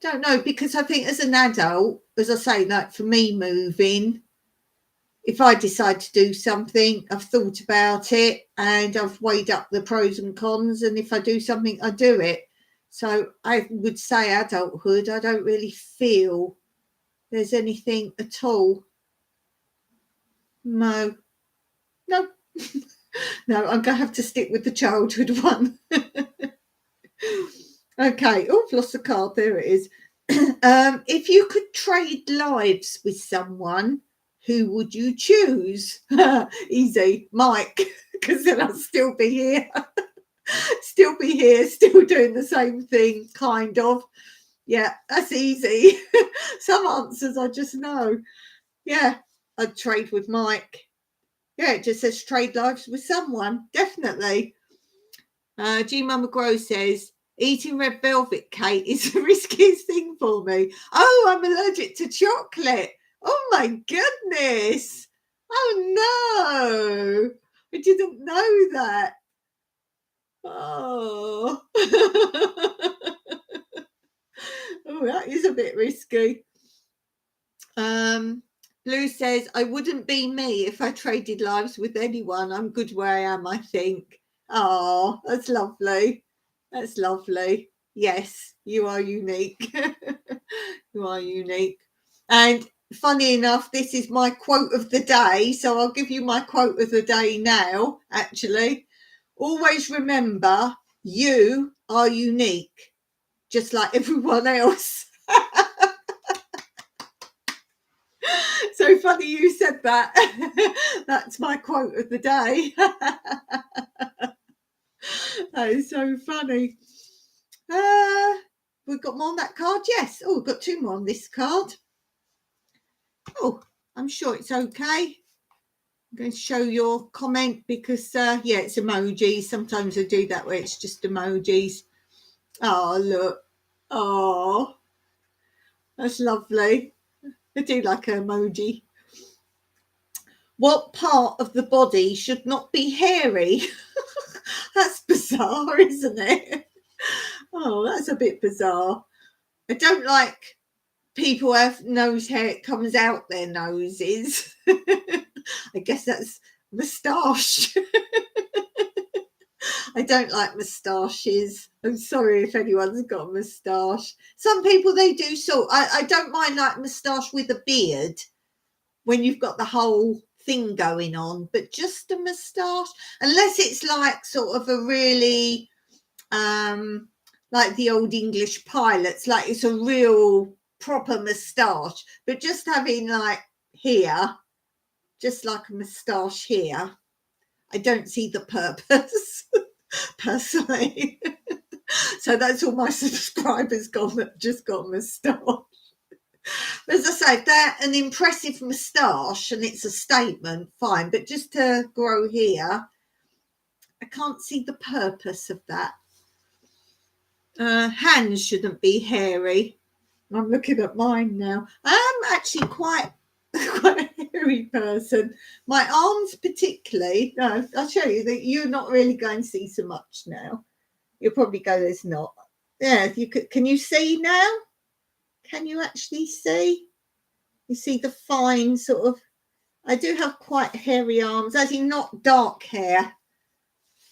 don't know, because I think as an adult, as I say, like for me moving, if I decide to do something, I've thought about it and I've weighed up the pros and cons. And if I do something, I do it. So I would say adulthood, I don't really feel there's anything at all. No. No, I'm going to have to stick with the childhood one. Okay. Oh, I've lost the card. There it is. If you could trade lives with someone, who would you choose? Easy, Mike, because then I'll still be here. Still doing the same thing, kind of. Yeah, that's easy. Some answers I just know. Yeah, I'd trade with Mike. Yeah, it just says trade lives with someone. Definitely. G-Mama Grow says, eating red velvet cake is the riskiest thing for me. Oh, I'm allergic to chocolate. Oh, my goodness. Oh, no. I didn't know that. Oh. Oh, that is a bit risky. Blue says, I wouldn't be me if I traded lives with anyone. I'm good where I am, I think. Oh, that's lovely. That's lovely. Yes, you are unique. You are unique. And funny enough, this is my quote of the day. So I'll give you my quote of the day now, actually. Always remember, you are unique, just like everyone else. So funny you said that. That's my quote of the day. That is so funny. We've got more on that card. Yes. Oh, we've got 2 more on this card. Oh, I'm sure it's okay. I'm going to show your comment because, yeah, it's emojis. Sometimes I do that where it's just emojis. Oh, look. Oh, that's lovely. I do like an emoji. What part of the body should not be hairy? That's bizarre, isn't it? Oh, that's a bit bizarre. I don't like people who have nose hair, it comes out their noses. I guess that's moustache. I don't like moustaches. I'm sorry if anyone's got a moustache. Some people, they do sort. I don't mind like moustache with a beard when you've got the whole thing going on, but just a moustache, unless it's like sort of a really like the old English pilots, like it's a real proper moustache, but just having like here, just like a moustache here, I don't see the purpose personally. So that's all my subscribers got, that just got a moustache. As I say, that an impressive moustache and it's a statement, fine, but just to grow here, I can't see the purpose of that. Hands shouldn't be hairy. I'm looking at mine now. I'm actually quite a hairy person. My arms particularly. No, I'll show you that you're not really going to see so much now. You'll probably go, there's not. Yeah, if you could, can you see now? Can you actually see? You see the fine sort of, I do have quite hairy arms, as in not dark hair.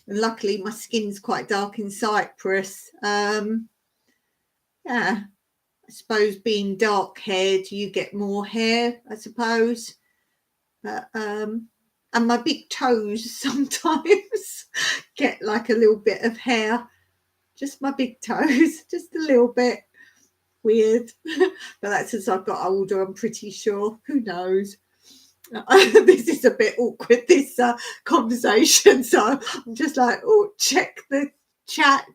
And luckily my skin's quite dark in Cyprus. Yeah, I suppose being dark haired, you get more hair, I suppose. But, and my big toes sometimes get like a little bit of hair. Just my big toes, just a little bit weird. But that's as I've got older, I'm pretty sure. Who knows? This is a bit awkward, this conversation. So I'm just like, oh, check the chat.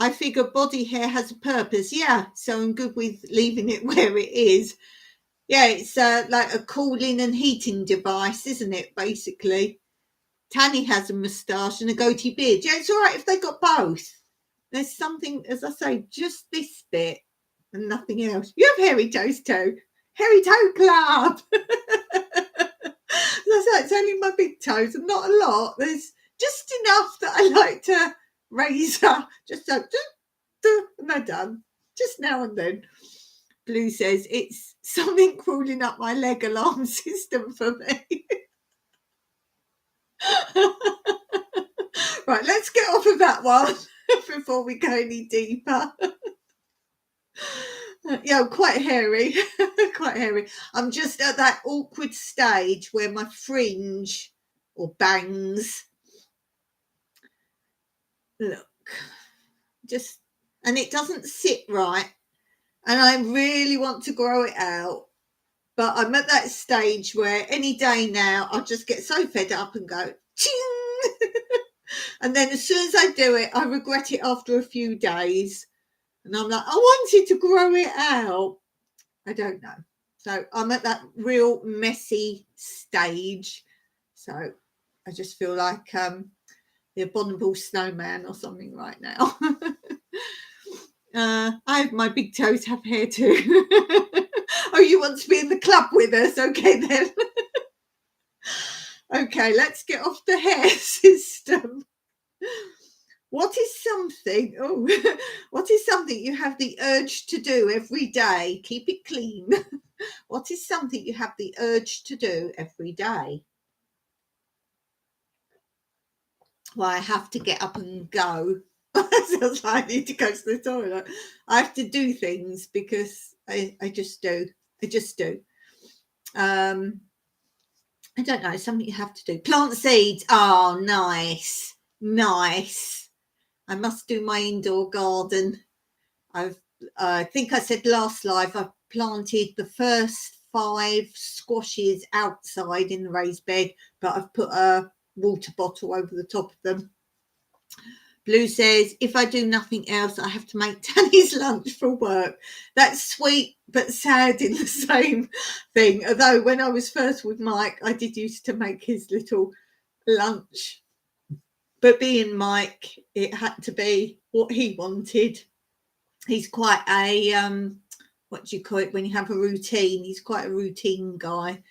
I figure body hair has a purpose. Yeah, so I'm good with leaving it where it is. Yeah, it's like a cooling and heating device, isn't it, basically? Tanny has a moustache and a goatee beard. Yeah, it's all right if they got both. There's something, as I say, just this bit and nothing else. You have hairy toes too. Hairy toe club. It's only my big toes and not a lot. There's just enough that I like to razor. Just so, and they're done. Just now and then. Blue says, it's something crawling up my leg alarm system for me. Right, let's get off of that one before we go any deeper. Yeah, quite hairy. Quite hairy. I'm just at that awkward stage where my fringe or bangs, look, just, and it doesn't sit right. And I really want to grow it out. But I'm at that stage where any day now, I'll just get so fed up and go, ching! And then as soon as I do it, I regret it after a few days. And I'm like, I wanted to grow it out. I don't know. So I'm at that real messy stage. So I just feel like the abominable snowman or something right now. My big toes have hair too. Oh, you want to be in the club with us? Okay then. Okay, let's get off the hair system. What is something you have the urge to do every day? Keep it clean. What is something you have the urge to do every day? Well, I have to get up and go. Sounds like I need to go to the toilet. I have to do things because I just do. I just do. I don't know, something you have to do. Plant seeds. Oh, nice. Nice. I must do my indoor garden. I think I said last live, I've planted the first 5 squashes outside in the raised bed, but I've put a water bottle over the top of them. Blue says, if I do nothing else, I have to make Danny's lunch for work. That's sweet but sad in the same thing. Although when I was first with Mike, I did used to make his little lunch. But being Mike, it had to be what he wanted. He's quite a, what do you call it when you have a routine? He's quite a routine guy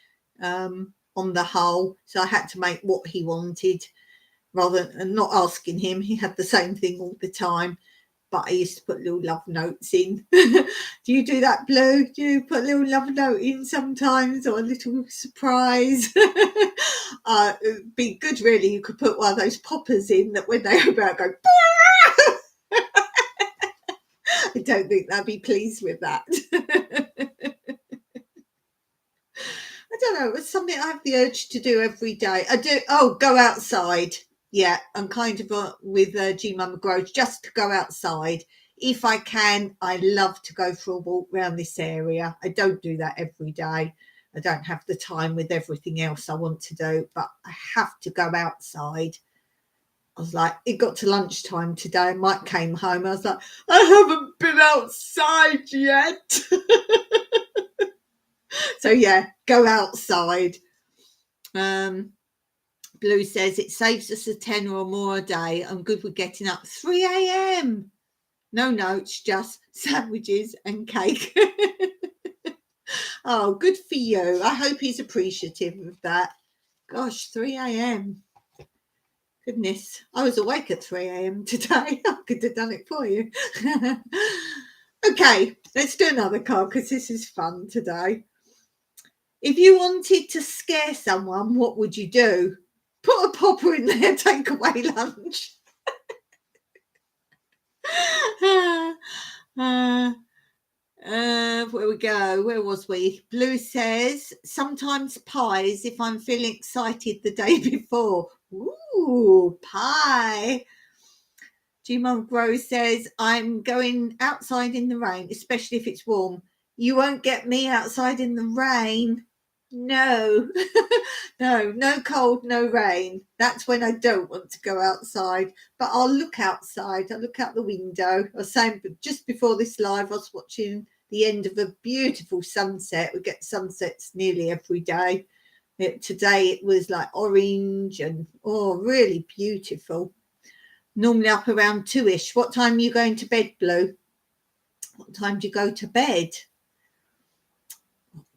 on the whole. So I had to make what he wanted. Rather than not asking him, he had the same thing all the time. But I used to put little love notes in. Do you do that, Blue? Do you put a little love note in sometimes, or a little surprise? It'd be good, really. You could put one of those poppers in that when they open out, go. I don't think they'd be pleased with that. I don't know. It's something I have the urge to do every day. I do. Oh, go outside. Yeah, I'm kind of with G Mama Grows, just to go outside. If I can, I love to go for a walk around this area. I don't do that every day. I don't have the time with everything else I want to do, but I have to go outside. I was like, it got to lunchtime today. Mike came home. I was like, I haven't been outside yet. So, yeah, go outside. Blue says it saves us a tenner or more a day. I'm good with getting up 3 a.m. No notes, just sandwiches and cake. Oh, good for you. I hope he's appreciative of that. Gosh, 3 a.m. Goodness, I was awake at 3 a.m. today. I could have done it for you. Okay, let's do another card because this is fun today. If you wanted to scare someone, what would you do? Put a popper in there, take away lunch. Where we go? Where was we? Blue says, sometimes pies if I'm feeling excited the day before. Ooh, pie. G-Mom Grow says, I'm going outside in the rain, especially if it's warm. You won't get me outside in the rain. No, no cold, no rain. That's when I don't want to go outside. But I'll look outside. I'll look out the window. I was saying, but just before this live, I was watching the end of a beautiful sunset. We get sunsets nearly every day. Today it was like orange and, oh, really beautiful. Normally up around 2-ish. What time are you going to bed, Blue? What time do you go to bed?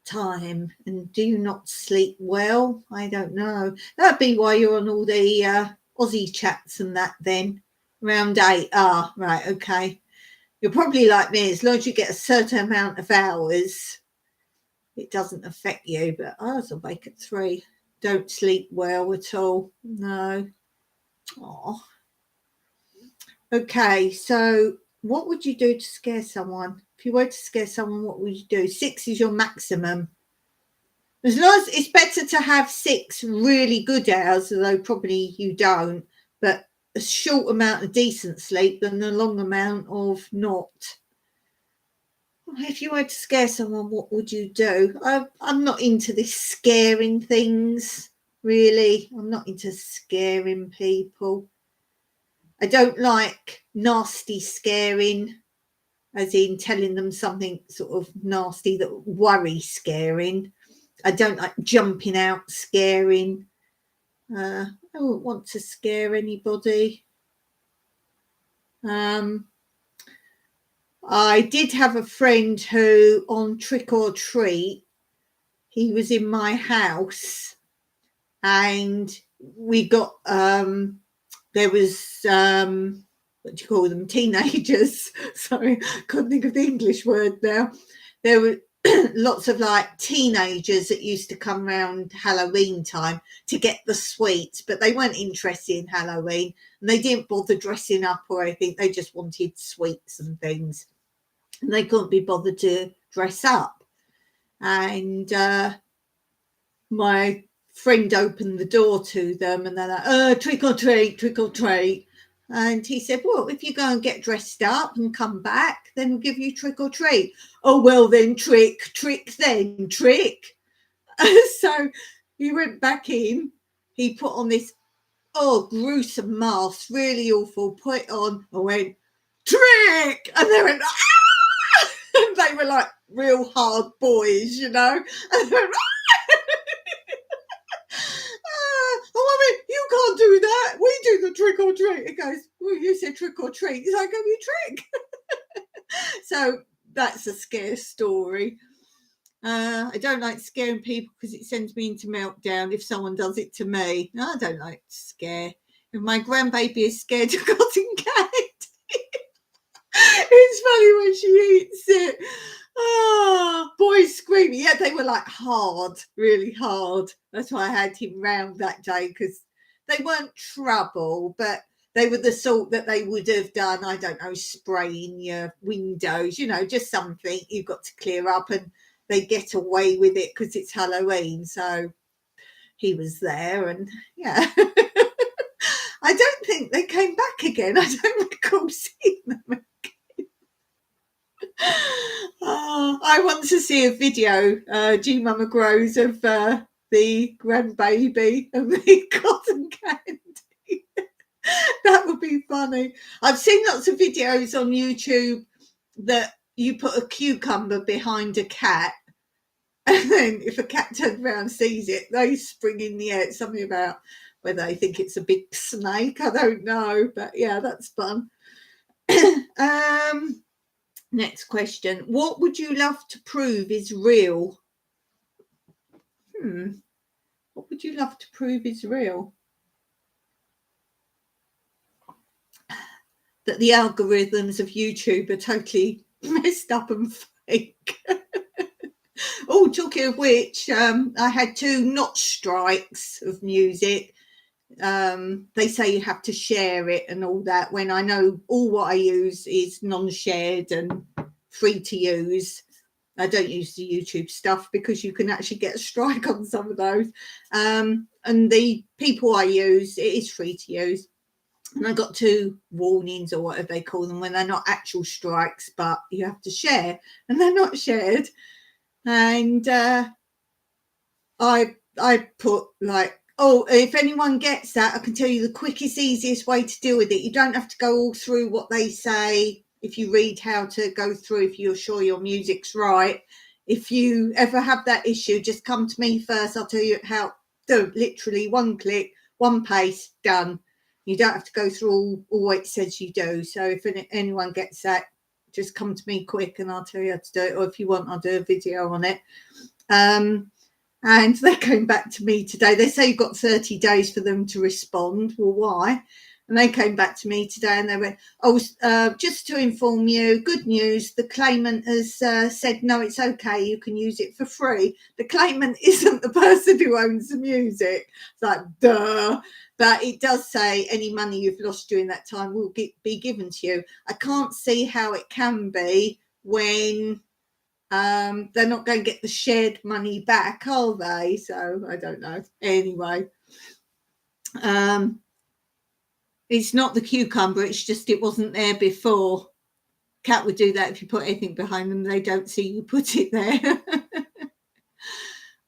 Time. And do you not sleep well? I don't know. That'd be why you're on all the Aussie chats and that then. Around 8. Ah, right, okay. You're probably like me. As long as you get a certain amount of hours, it doesn't affect you. But I was awake at 3. Don't sleep well at all. No. Oh. Okay, so what would you do to scare someone? If you were to scare someone, what would you do? 6 is your maximum. As long as it's better to have 6 really good hours, although probably you don't, but a short amount of decent sleep than a long amount of not. If you were to scare someone, what would you do? I'm not into this scaring things, really. I'm not into scaring people. I don't like nasty scaring, as in telling them something sort of nasty that worry scaring. I don't like jumping out scaring. I wouldn't want to scare anybody. I did have a friend who, on Trick or Treat, he was in my house and we got, there was, what do you call them, teenagers. Sorry, I can't think of the English word now. There were lots of like teenagers that used to come around Halloween time to get the sweets, but they weren't interested in Halloween and they didn't bother dressing up or anything. They just wanted sweets and things, and they couldn't be bothered to dress up. And my friend opened the door to them and they're like, trick or treat, trick or treat. And he said, well, if you go and get dressed up and come back, then we'll give you trick or treat. Oh, well, then trick then, trick. So he went back in. He put on this, gruesome mask, really awful, put it on and went, trick. And they went, ah! And they were like real hard boys, you know. And they went, oh, you can't do that. We do the trick or treat. He goes, well, you said trick or treat. He's like, you trick. So that's a scare story. I don't like scaring people because it sends me into meltdown if someone does it to me. No, I don't like to scare. If my grandbaby is scared of cotton candy, it's funny when she eats it. Oh, boys screaming. Yeah, they were like hard, really hard. That's why I had him round that day, because they weren't trouble, but they were the sort that they would have done, I don't know, spraying your windows, you know, just something you've got to clear up, and they get away with it because it's Halloween. So he was there, and yeah. I don't think they came back again. I don't recall seeing them again. I want to see a video, G Mama Grows, of the grandbaby and the cotton candy. That would be funny. I've seen lots of videos on YouTube that you put a cucumber behind a cat, and then if a cat turns around and sees it, they spring in the air. It's something about whether they think it's a big snake. I don't know, but yeah, that's fun. Next question. What would you love to prove is real? What would you love to prove is real? That the algorithms of YouTube are totally messed up and fake. Oh, talking of which, I had 2 not strikes of music. They say you have to share it and all that, when I know all what I use is non-shared and free to use. I don't use the YouTube stuff because you can actually get a strike on some of those. And the people I use, it is free to use. And I got 2 warnings, or whatever they call them, when they're not actual strikes, but you have to share, and they're not shared. And I put like, if anyone gets that, I can tell you the quickest, easiest way to deal with it. You don't have to go all through what they say. If you read how to go through, if you're sure your music's right, if you ever have that issue, just come to me first. I'll tell you how. Do literally 1 click, 1 paste, done. You don't have to go through all it says you do. So if anyone gets that, just come to me quick and I'll tell you how to do it. Or if you want, I'll do a video on it. And they're coming back to me today. They say you've got 30 days for them to respond. Well, why? And they came back to me today and they went, just to inform you, good news, the claimant has said, no, it's okay, you can use it for free. The claimant isn't the person who owns the music. It's like, duh. But it does say any money you've lost during that time will be given to you. I can't see how it can be when they're not going to get the shared money back, are they? So I don't know. Anyway, it's not the cucumber, it's just it wasn't there before. Cat would do that if you put anything behind them, they don't see you put it there.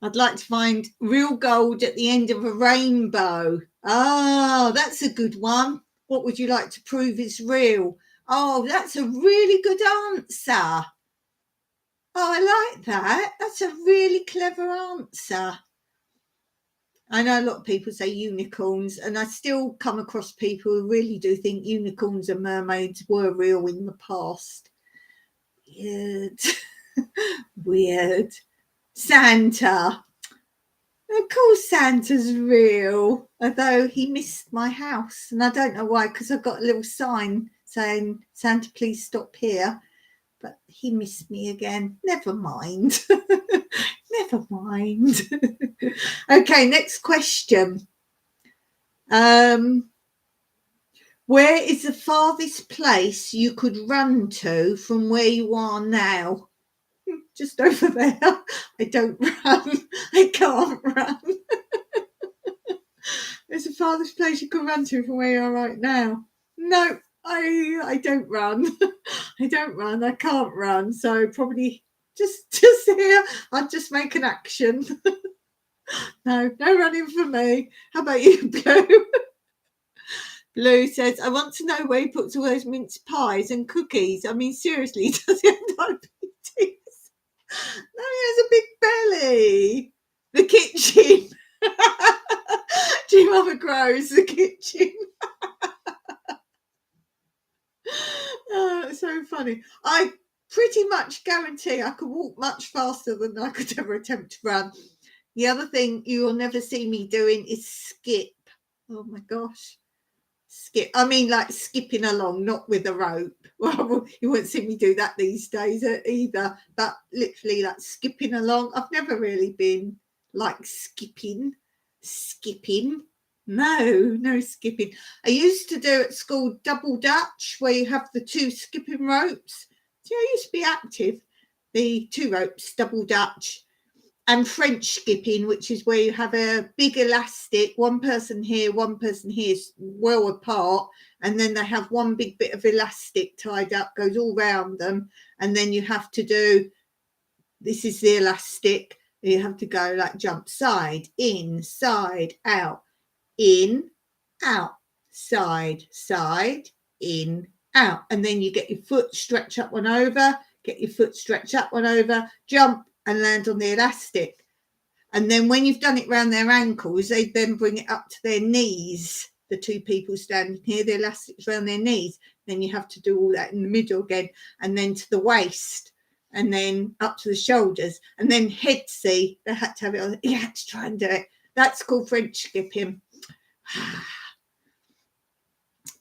I'd like to find real gold at the end of a rainbow. Oh, that's a good one. What would you like to prove is real? Oh, that's a really good answer. Oh, I like that. That's a really clever answer. I know a lot of people say unicorns, and I still come across people who really do think unicorns and mermaids were real in the past. Weird. Weird. Santa. Of course Santa's real, although he missed my house, and I don't know why, because I've got a little sign saying, Santa, please stop here. but he missed me again. Never mind. Never mind. Okay, next question. Where is the farthest place you could run to from where you are now? Just over there. I don't run. I can't run. There's the farthest place you could run to from where you are right now. No, I don't run. I don't run. I can't run. So probably just here. I'll just make an action. No running for me. How about you, Blue? Blue says, I want to know where he puts all those mince pies and cookies. I mean, seriously, does he have diabetes? No, he has a big belly. The kitchen. G-Mama grows the kitchen. Oh, it's so funny. I pretty much guarantee I could walk much faster than I could ever attempt to run. The other thing you will never see me doing is skip. Oh my gosh. Skip. I mean, like skipping along, not with a rope. Well, you won't see me do that these days either. But literally, like skipping along. I've never really been like skipping. No skipping. I used to do at school double dutch, where you have the two skipping ropes. So I used to be active. The two ropes, double dutch. And French skipping, which is where you have a big elastic, one person here, well apart, and then they have one big bit of elastic tied up, goes all round them, and then you have to do, this is the elastic, you have to go like jump side, in, side, out, in, out, side, in, out, and then you get your foot, stretch up one over, get your foot, stretch up one over, jump, and land on the elastic. And then when you've done it round their ankles, they then bring it up to their knees. The two people standing here, the elastic's around their knees. Then you have to do all that in the middle again, and then to the waist, and then up to the shoulders, and then head. See, they had to have it on. You had to try and do it. That's called French skipping.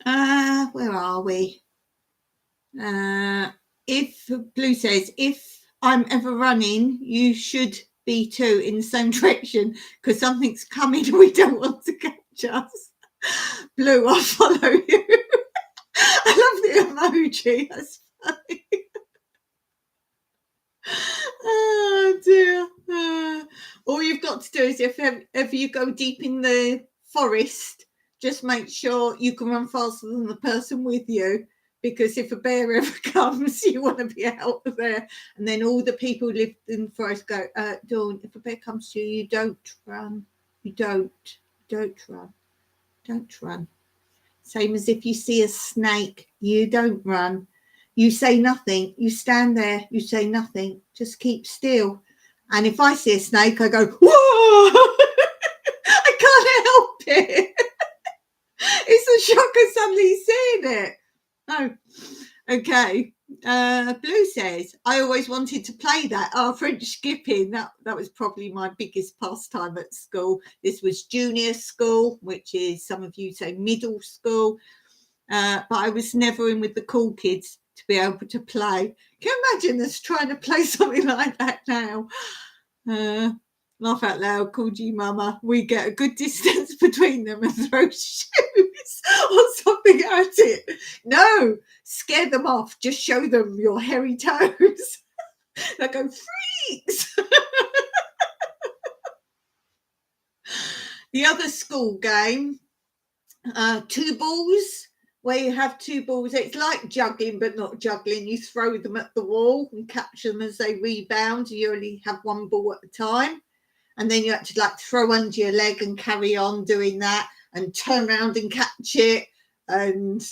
Where are we? If Blue says, if I'm ever running, you should be too, in the same direction, because something's coming and we don't want to catch us. Blue, I'll follow you. I love the emoji. That's funny. Oh dear. All you've got to do is, if ever you go deep in the forest, just make sure you can run faster than the person with you. Because if a bear ever comes, you want to be out of there. And then all the people who live in the forest go, Dawn, if a bear comes to you, you don't run. You don't run. Don't run. Same as if you see a snake, you don't run. You say nothing. You stand there. You say nothing. Just keep still. And if I see a snake, I go, whoa! I can't help it. It's a shock of suddenly seeing it. Oh, okay. Blue says, I always wanted to play that. French skipping. That was probably my biggest pastime at school. This was junior school, which is, some of you say, middle school. But I was never in with the cool kids to be able to play. Can you imagine us trying to play something like that now? Laugh out loud, called G-Mama. We get a good distance between them and throw shoes or something at it. No, scare them off. Just show them your hairy toes. They go, freaks. The other school game, two balls, where you have two balls. It's like juggling, but not juggling. You throw them at the wall and catch them as they rebound. You only have one ball at a time. And then you have to like throw under your leg and carry on doing that and turn around and catch it and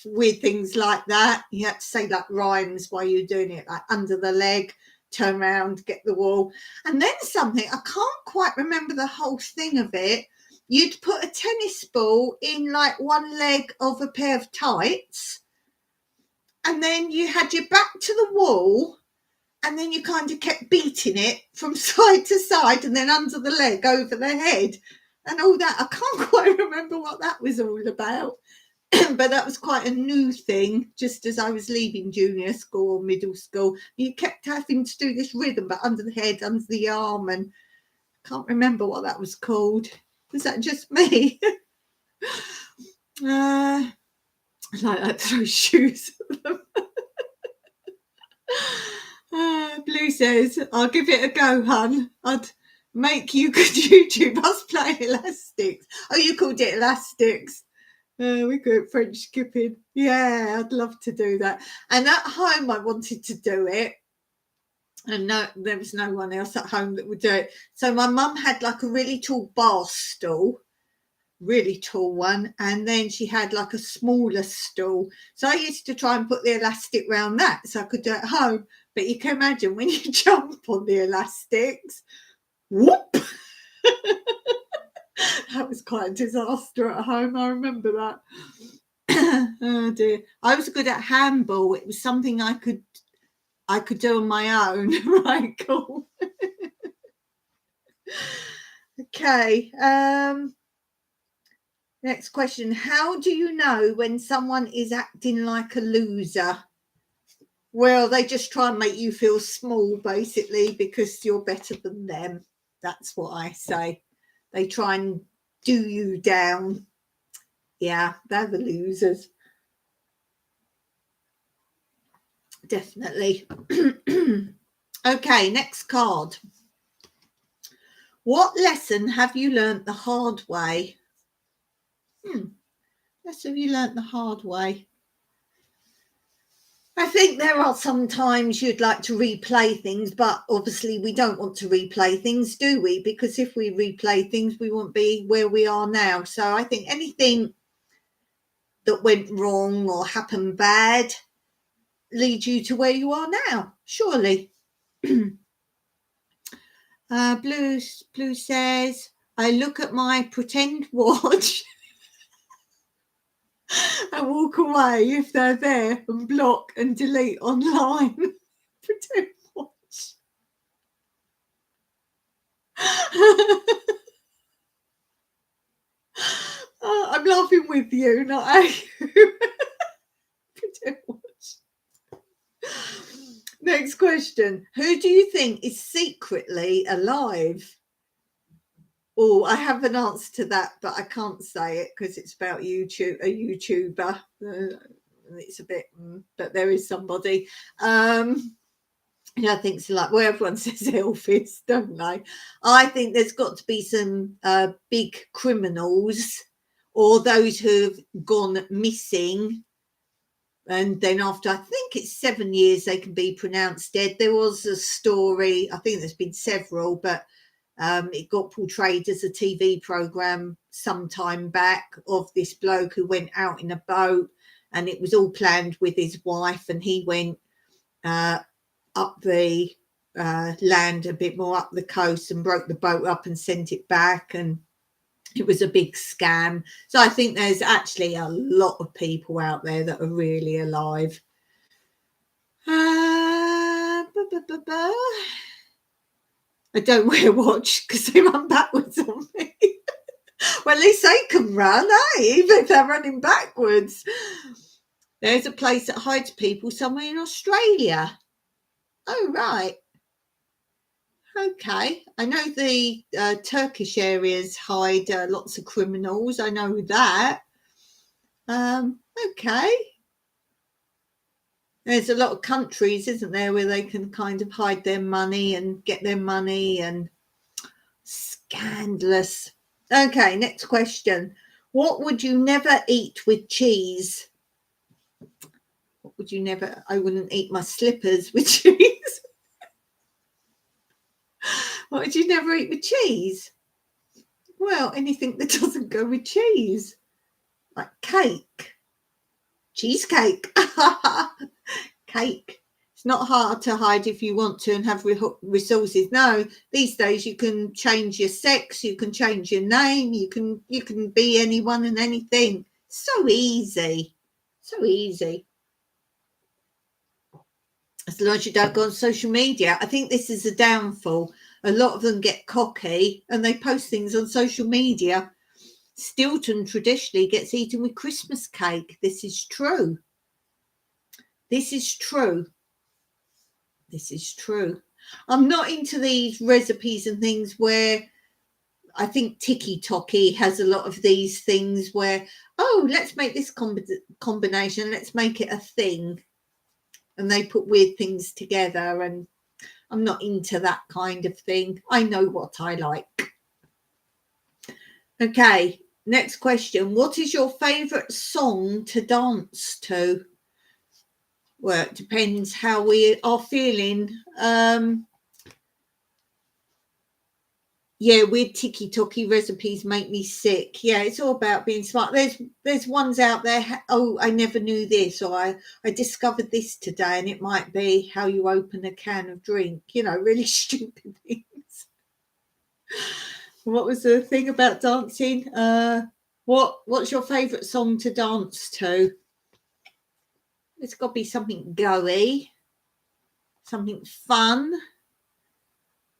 weird things like that. You have to say like rhymes while you're doing it, like under the leg, turn around, get the wall. And then something, I can't quite remember the whole thing of it. You'd put a tennis ball in like one leg of a pair of tights, and then you had your back to the wall, and then you kind of kept beating it from side to side and then under the leg, over the head and all that. I can't quite remember what that was all about. But that was quite a new thing, just as I was leaving junior school or middle school. You kept having to do this rhythm, but under the head, under the arm, and I can't remember what that was called. Was that just me? I like that, throw shoes at them. Blue says, I'll give it a go, hun. I'd make you good YouTube. Us playing elastics. Oh, you called it elastics. We call it French skipping. Yeah, I'd love to do that. And at home, I wanted to do it. And no, there was no one else at home that would do it. So my mum had like a really tall bar stool, really tall one, and then she had like a smaller stool. So I used to try and put the elastic around that so I could do it at home. But you can imagine when you jump on the elastics, whoop! That was quite a disaster at home. I remember that. Oh dear. I was good at handball. It was something I could do on my own. Right, cool. Okay. Next question. How do you know when someone is acting like a loser? Well, they just try and make you feel small, basically, because you're better than them. That's what I say. They try and do you down. Yeah, they're the losers. Definitely. Okay, next card. What lesson have you learnt the hard way? Lesson have you learnt the hard way? I think there are some times you'd like to replay things, but obviously we don't want to replay things, do we? Because if we replay things, we won't be where we are now. So I think anything that went wrong or happened bad leads you to where you are now, surely. Blue says, I look at my pretend watch and walk away if they're there and block and delete online. Pretend watch. I'm laughing with you, not at you. Pretend watch. Next question. Who do you think is secretly alive? Oh, I have an answer to that, but I can't say it because it's about a YouTuber. It's a bit, but there is somebody. I think it's like, well, everyone says Elvis, don't they? I think there's got to be some big criminals or those who've gone missing. And then after, I think it's 7 years, they can be pronounced dead. There was a story, I think there's been several, but it got portrayed as a TV program some time back of this bloke who went out in a boat, and it was all planned with his wife, and he went up the land a bit more up the coast and broke the boat up and sent it back, and it was a big scam. So I think there's actually a lot of people out there that are really alive. I don't wear a watch because they run backwards on me. Well, at least they can run, even if they're running backwards. There's a place that hides people somewhere in Australia. Oh, right. Okay. I know the Turkish areas hide lots of criminals. I know that. Okay. There's a lot of countries, isn't there, where they can kind of hide their money and get their money, and scandalous. Okay, next question. What would you never eat with cheese? What would you never? I wouldn't eat my slippers with cheese. What would you never eat with cheese? Well, anything that doesn't go with cheese. Like cake. Cheesecake. Cake. It's not hard to hide if you want to and have resources. No, these days you can change your sex, you can change your name, you can be anyone and anything. So easy. So easy. As long as you don't go on social media. I think this is a downfall. A lot of them get cocky and they post things on social media. Stilton traditionally gets eaten with Christmas cake. This is true. This is true. This is true. I'm not into these recipes and things where I think TikTok has a lot of these things where, oh, let's make this combination. Let's make it a thing. And they put weird things together, and I'm not into that kind of thing. I know what I like. Okay, next question. What is your favourite song to dance to? Well, it depends how we are feeling. Yeah, weird TikTok recipes make me sick. Yeah, it's all about being smart. There's ones out there. Oh, I never knew this, or I discovered this today, and it might be how you open a can of drink. You know, really stupid things. What was the thing about dancing? What's your favourite song to dance to? It's got to be something go-y, something fun.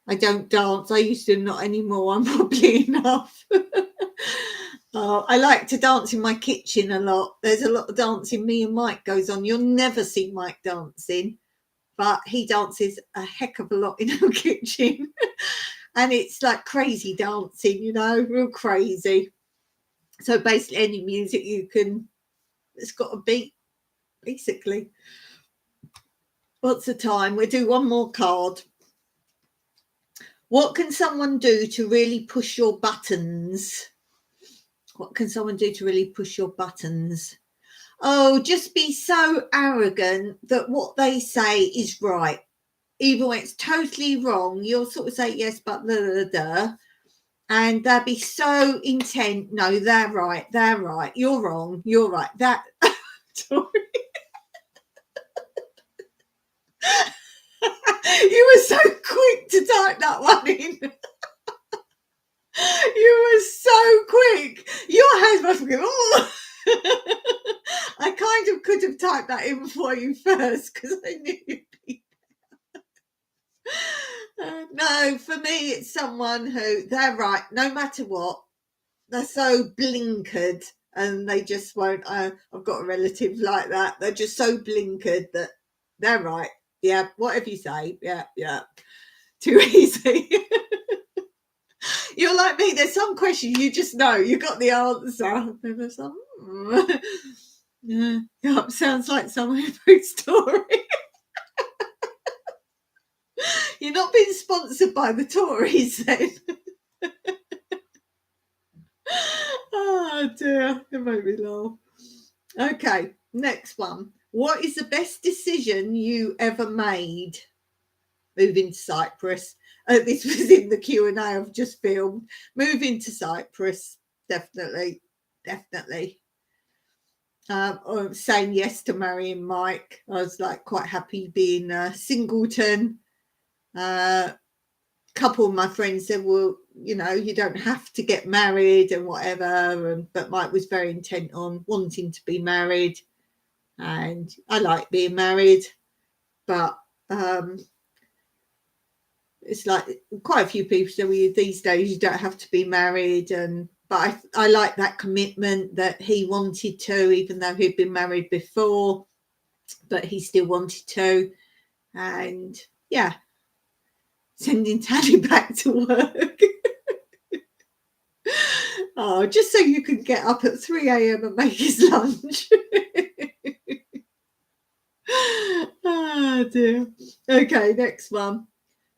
I don't dance. I used to, not anymore. I'm probably enough. I like to dance in my kitchen a lot. There's a lot of dancing me and Mike goes on. You'll never see Mike dancing, but he dances a heck of a lot in our kitchen. And it's like crazy dancing, you know, real crazy. So basically any music it's got a beat, basically. What's the time? We'll do one more card. What can someone do to really push your buttons? What can someone do to really push your buttons? Oh, just be so arrogant that what they say is right. Even when it's totally wrong, you'll sort of say, yes, but da. And they'll be so intent. No, they're right. They're right. You're wrong. You're right. That. Sorry. You were so quick to type that one in. You were so quick. Your hands must be. Oh. I kind of could have typed that in for you first because I knew you'd be there. No, for me, it's someone who they're right no matter what. They're so blinkered and they just won't. I've got a relative like that. They're just so blinkered that they're right. Yeah, whatever you say. Yeah. Too easy. You're like me. There's some question you just know. You got the answer. And there's some, yeah, sounds like some food story. You're not being sponsored by the Tories then. Oh dear, it made me laugh. Okay, next one. What is the best decision you ever made? Moving to Cyprus. This was in the Q&A I've just filmed. Moving to Cyprus, definitely. Saying yes to marrying Mike. I was like quite happy being a singleton. Couple of my friends said, well, you know, you don't have to get married and whatever. But Mike was very intent on wanting to be married. And I like being married. But it's like quite a few people say, well, these days you don't have to be married. But I like that commitment that he wanted to, even though he'd been married before, but he still wanted to. And yeah, sending Tally back to work. Oh, just so you can get up at 3 a.m. and make his lunch. Oh dear. Okay, next one.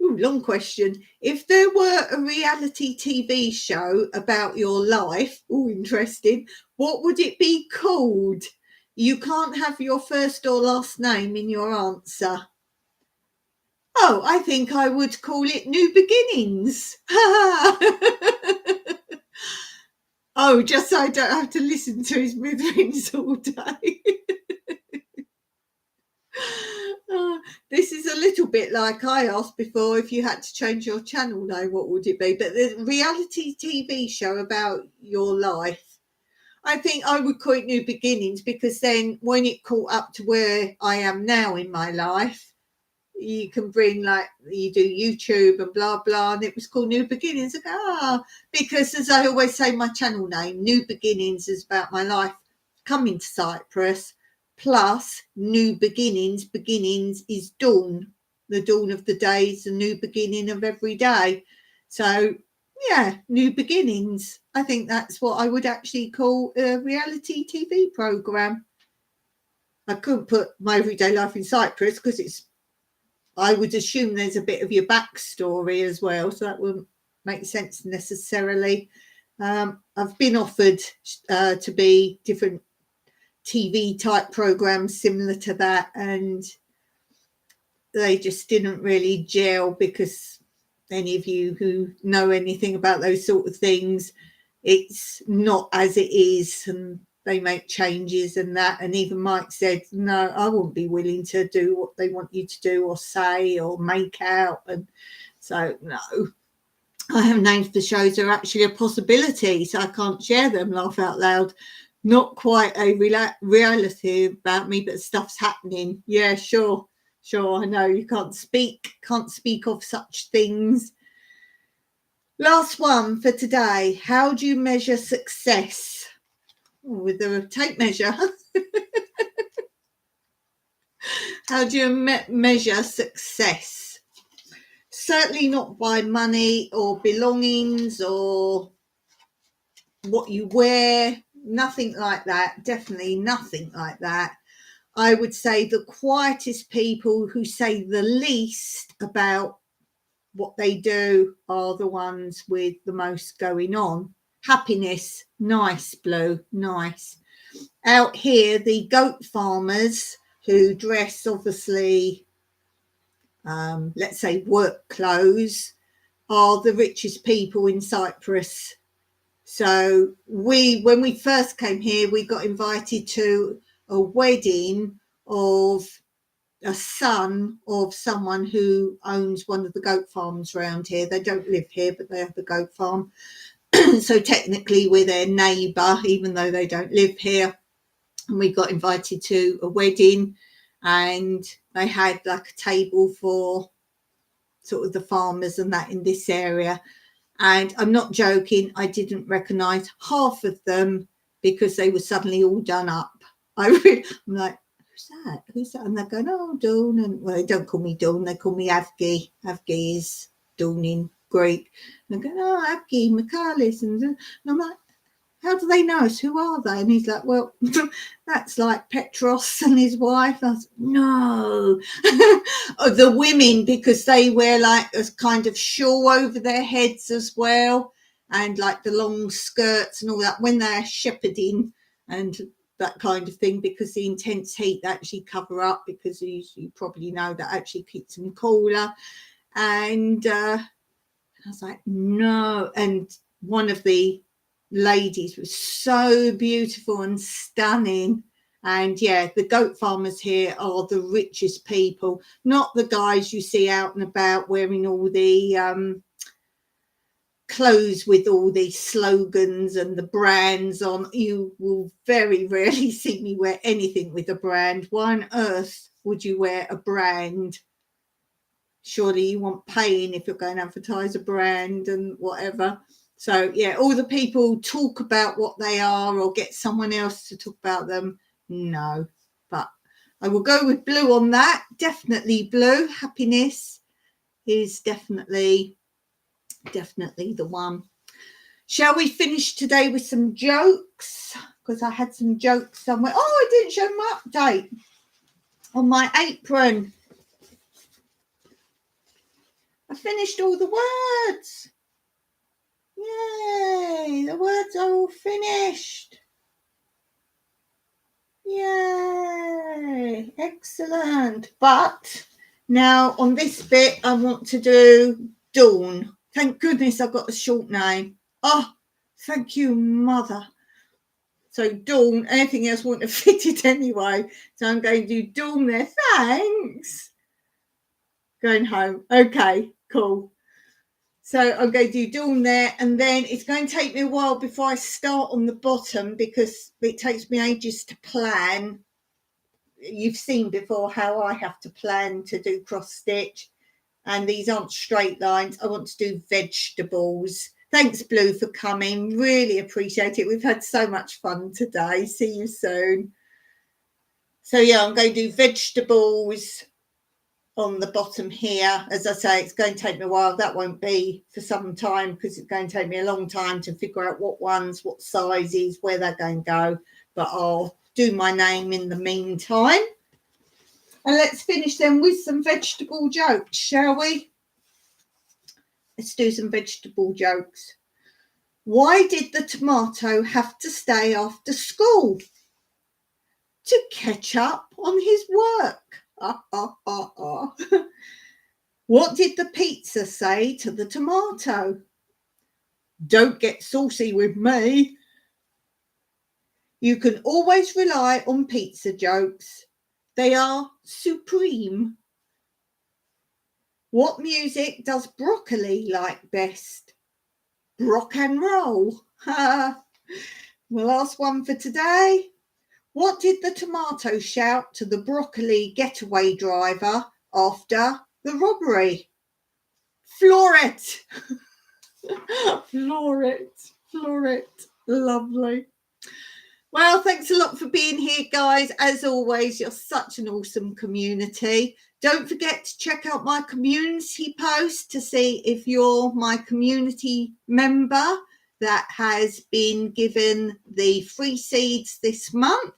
Ooh, long question. If there were a reality TV show about your life, interesting, what would it be called? You can't have your first or last name in your answer. Oh, I think I would call it New Beginnings. Oh, just so I don't have to listen to his mitherings all day. This is a little bit like I asked before, if you had to change your channel name, what would it be? But the reality TV show about your life, I think I would call it New Beginnings, because then when it caught up to where I am now in my life, you can bring, like, you do YouTube and blah blah, and it was called New Beginnings. I go, because as I always say, my channel name, New Beginnings, is about my life coming to Cyprus, plus new beginnings. Beginnings is dawn, the dawn of the day is the new beginning of every day. So yeah, New Beginnings. I think that's what I would actually call a reality TV program. I couldn't put my everyday life in Cyprus because I would assume there's a bit of your backstory as well, so that wouldn't make sense necessarily. I've been offered to be different TV type programs similar to that, and they just didn't really gel, because any of you who know anything about those sort of things, it's not as it is, and they make changes and that. And even Mike said, no, I wouldn't be willing to do what they want you to do or say or make out. And so, no, I have names for shows that are actually a possibility, so I can't share them. Laugh out loud. Not quite a reality about me, but stuff's happening. Yeah, sure. I know you can't speak of such things. Last one for today. How do you measure success? With a tape measure. How do you measure success? Certainly not by money or belongings or what you wear. Nothing like that. Definitely nothing like that. I would say the quietest people who say the least about what they do are the ones with the most going on. Happiness, nice, Blue, nice. Out here, the goat farmers who dress, obviously, let's say work clothes, are the richest people in Cyprus. So when we first came here, we got invited to a wedding of a son of someone who owns one of the goat farms around here. They don't live here, but they have the goat farm. So technically we're their neighbour, even though they don't live here. And we got invited to a wedding, and they had like a table for sort of the farmers and that in this area. And I'm not joking, I didn't recognise half of them because they were suddenly all done up. I'm like, who's that? And they're going, oh, Dawn. And well, they don't call me Dawn, they call me Avgi. Avgi is Dawn in Greek. And they're going, oh, Avgi, Michalis. And I'm like, how do they know us? Who are they? And he's like, well, that's like Petros and his wife. I was, no. The women, because they wear like a kind of shawl over their heads as well, and like the long skirts and all that when they're shepherding and that kind of thing, because the intense heat they actually cover up, because you probably know that actually keeps them cooler. And I was like, no. And one of the ladies was so beautiful and stunning. And yeah, the goat farmers here are the richest people, not the guys you see out and about wearing all the clothes with all the slogans and the brands on. You will very rarely see me wear anything with a brand. Why on earth would you wear a brand? Surely you want paying if you're going to advertise a brand and whatever. So yeah, all the people talk about what they are or get someone else to talk about them. No, but I will go with Blue on that. Definitely Blue. Happiness is definitely the one. Shall we finish today with some jokes? Because I had some jokes somewhere. Oh, I didn't show my update on my apron. I finished all the words. Yay, the words are all finished. Yay, excellent. But now on this bit, I want to do Dawn. Thank goodness I've got a short name. Oh, thank you, Mother. So Dawn, anything else wouldn't have fitted anyway. So I'm going to do Dawn there. Thanks. Going home. Okay, cool. So I'm going to do Dawn there, and then it's going to take me a while before I start on the bottom, because it takes me ages to plan. you've seen before how I have to plan to do cross stitch, and these aren't straight lines. I want to do vegetables. Thanks, Blue, for coming. Really appreciate it. We've had so much fun today. See you soon. So yeah, I'm going to do vegetables on the bottom here. As I say, it's going to take me a while. That won't be for some time because it's going to take me a long time to figure out what ones, what sizes, where they're going to go. But I'll do my name in the meantime. And let's finish then with some vegetable jokes, shall we? Let's do some vegetable jokes. Why did the tomato have to stay after school? To catch up on his work. What did the pizza say to the tomato? Don't get saucy with me. You can always rely on pizza jokes. They are supreme. What music does broccoli like best? Rock and roll. The last one for today. What did the tomato shout to the broccoli getaway driver after the robbery? Floor it. Floor it. Floor it. Lovely. Well, thanks a lot for being here, guys. As always, you're such an awesome community. Don't forget to check out my community post to see if you're my community member that has been given the free seeds this month.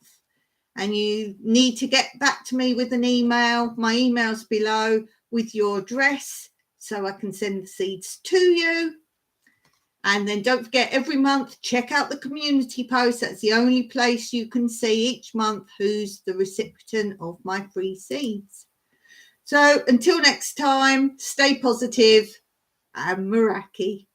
And you need to get back to me with an email. My email's below with your address so I can send the seeds to you. And then don't forget, every month, check out the community post. That's the only place you can see each month who's the recipient of my free seeds. So until next time, stay positive and Meraki.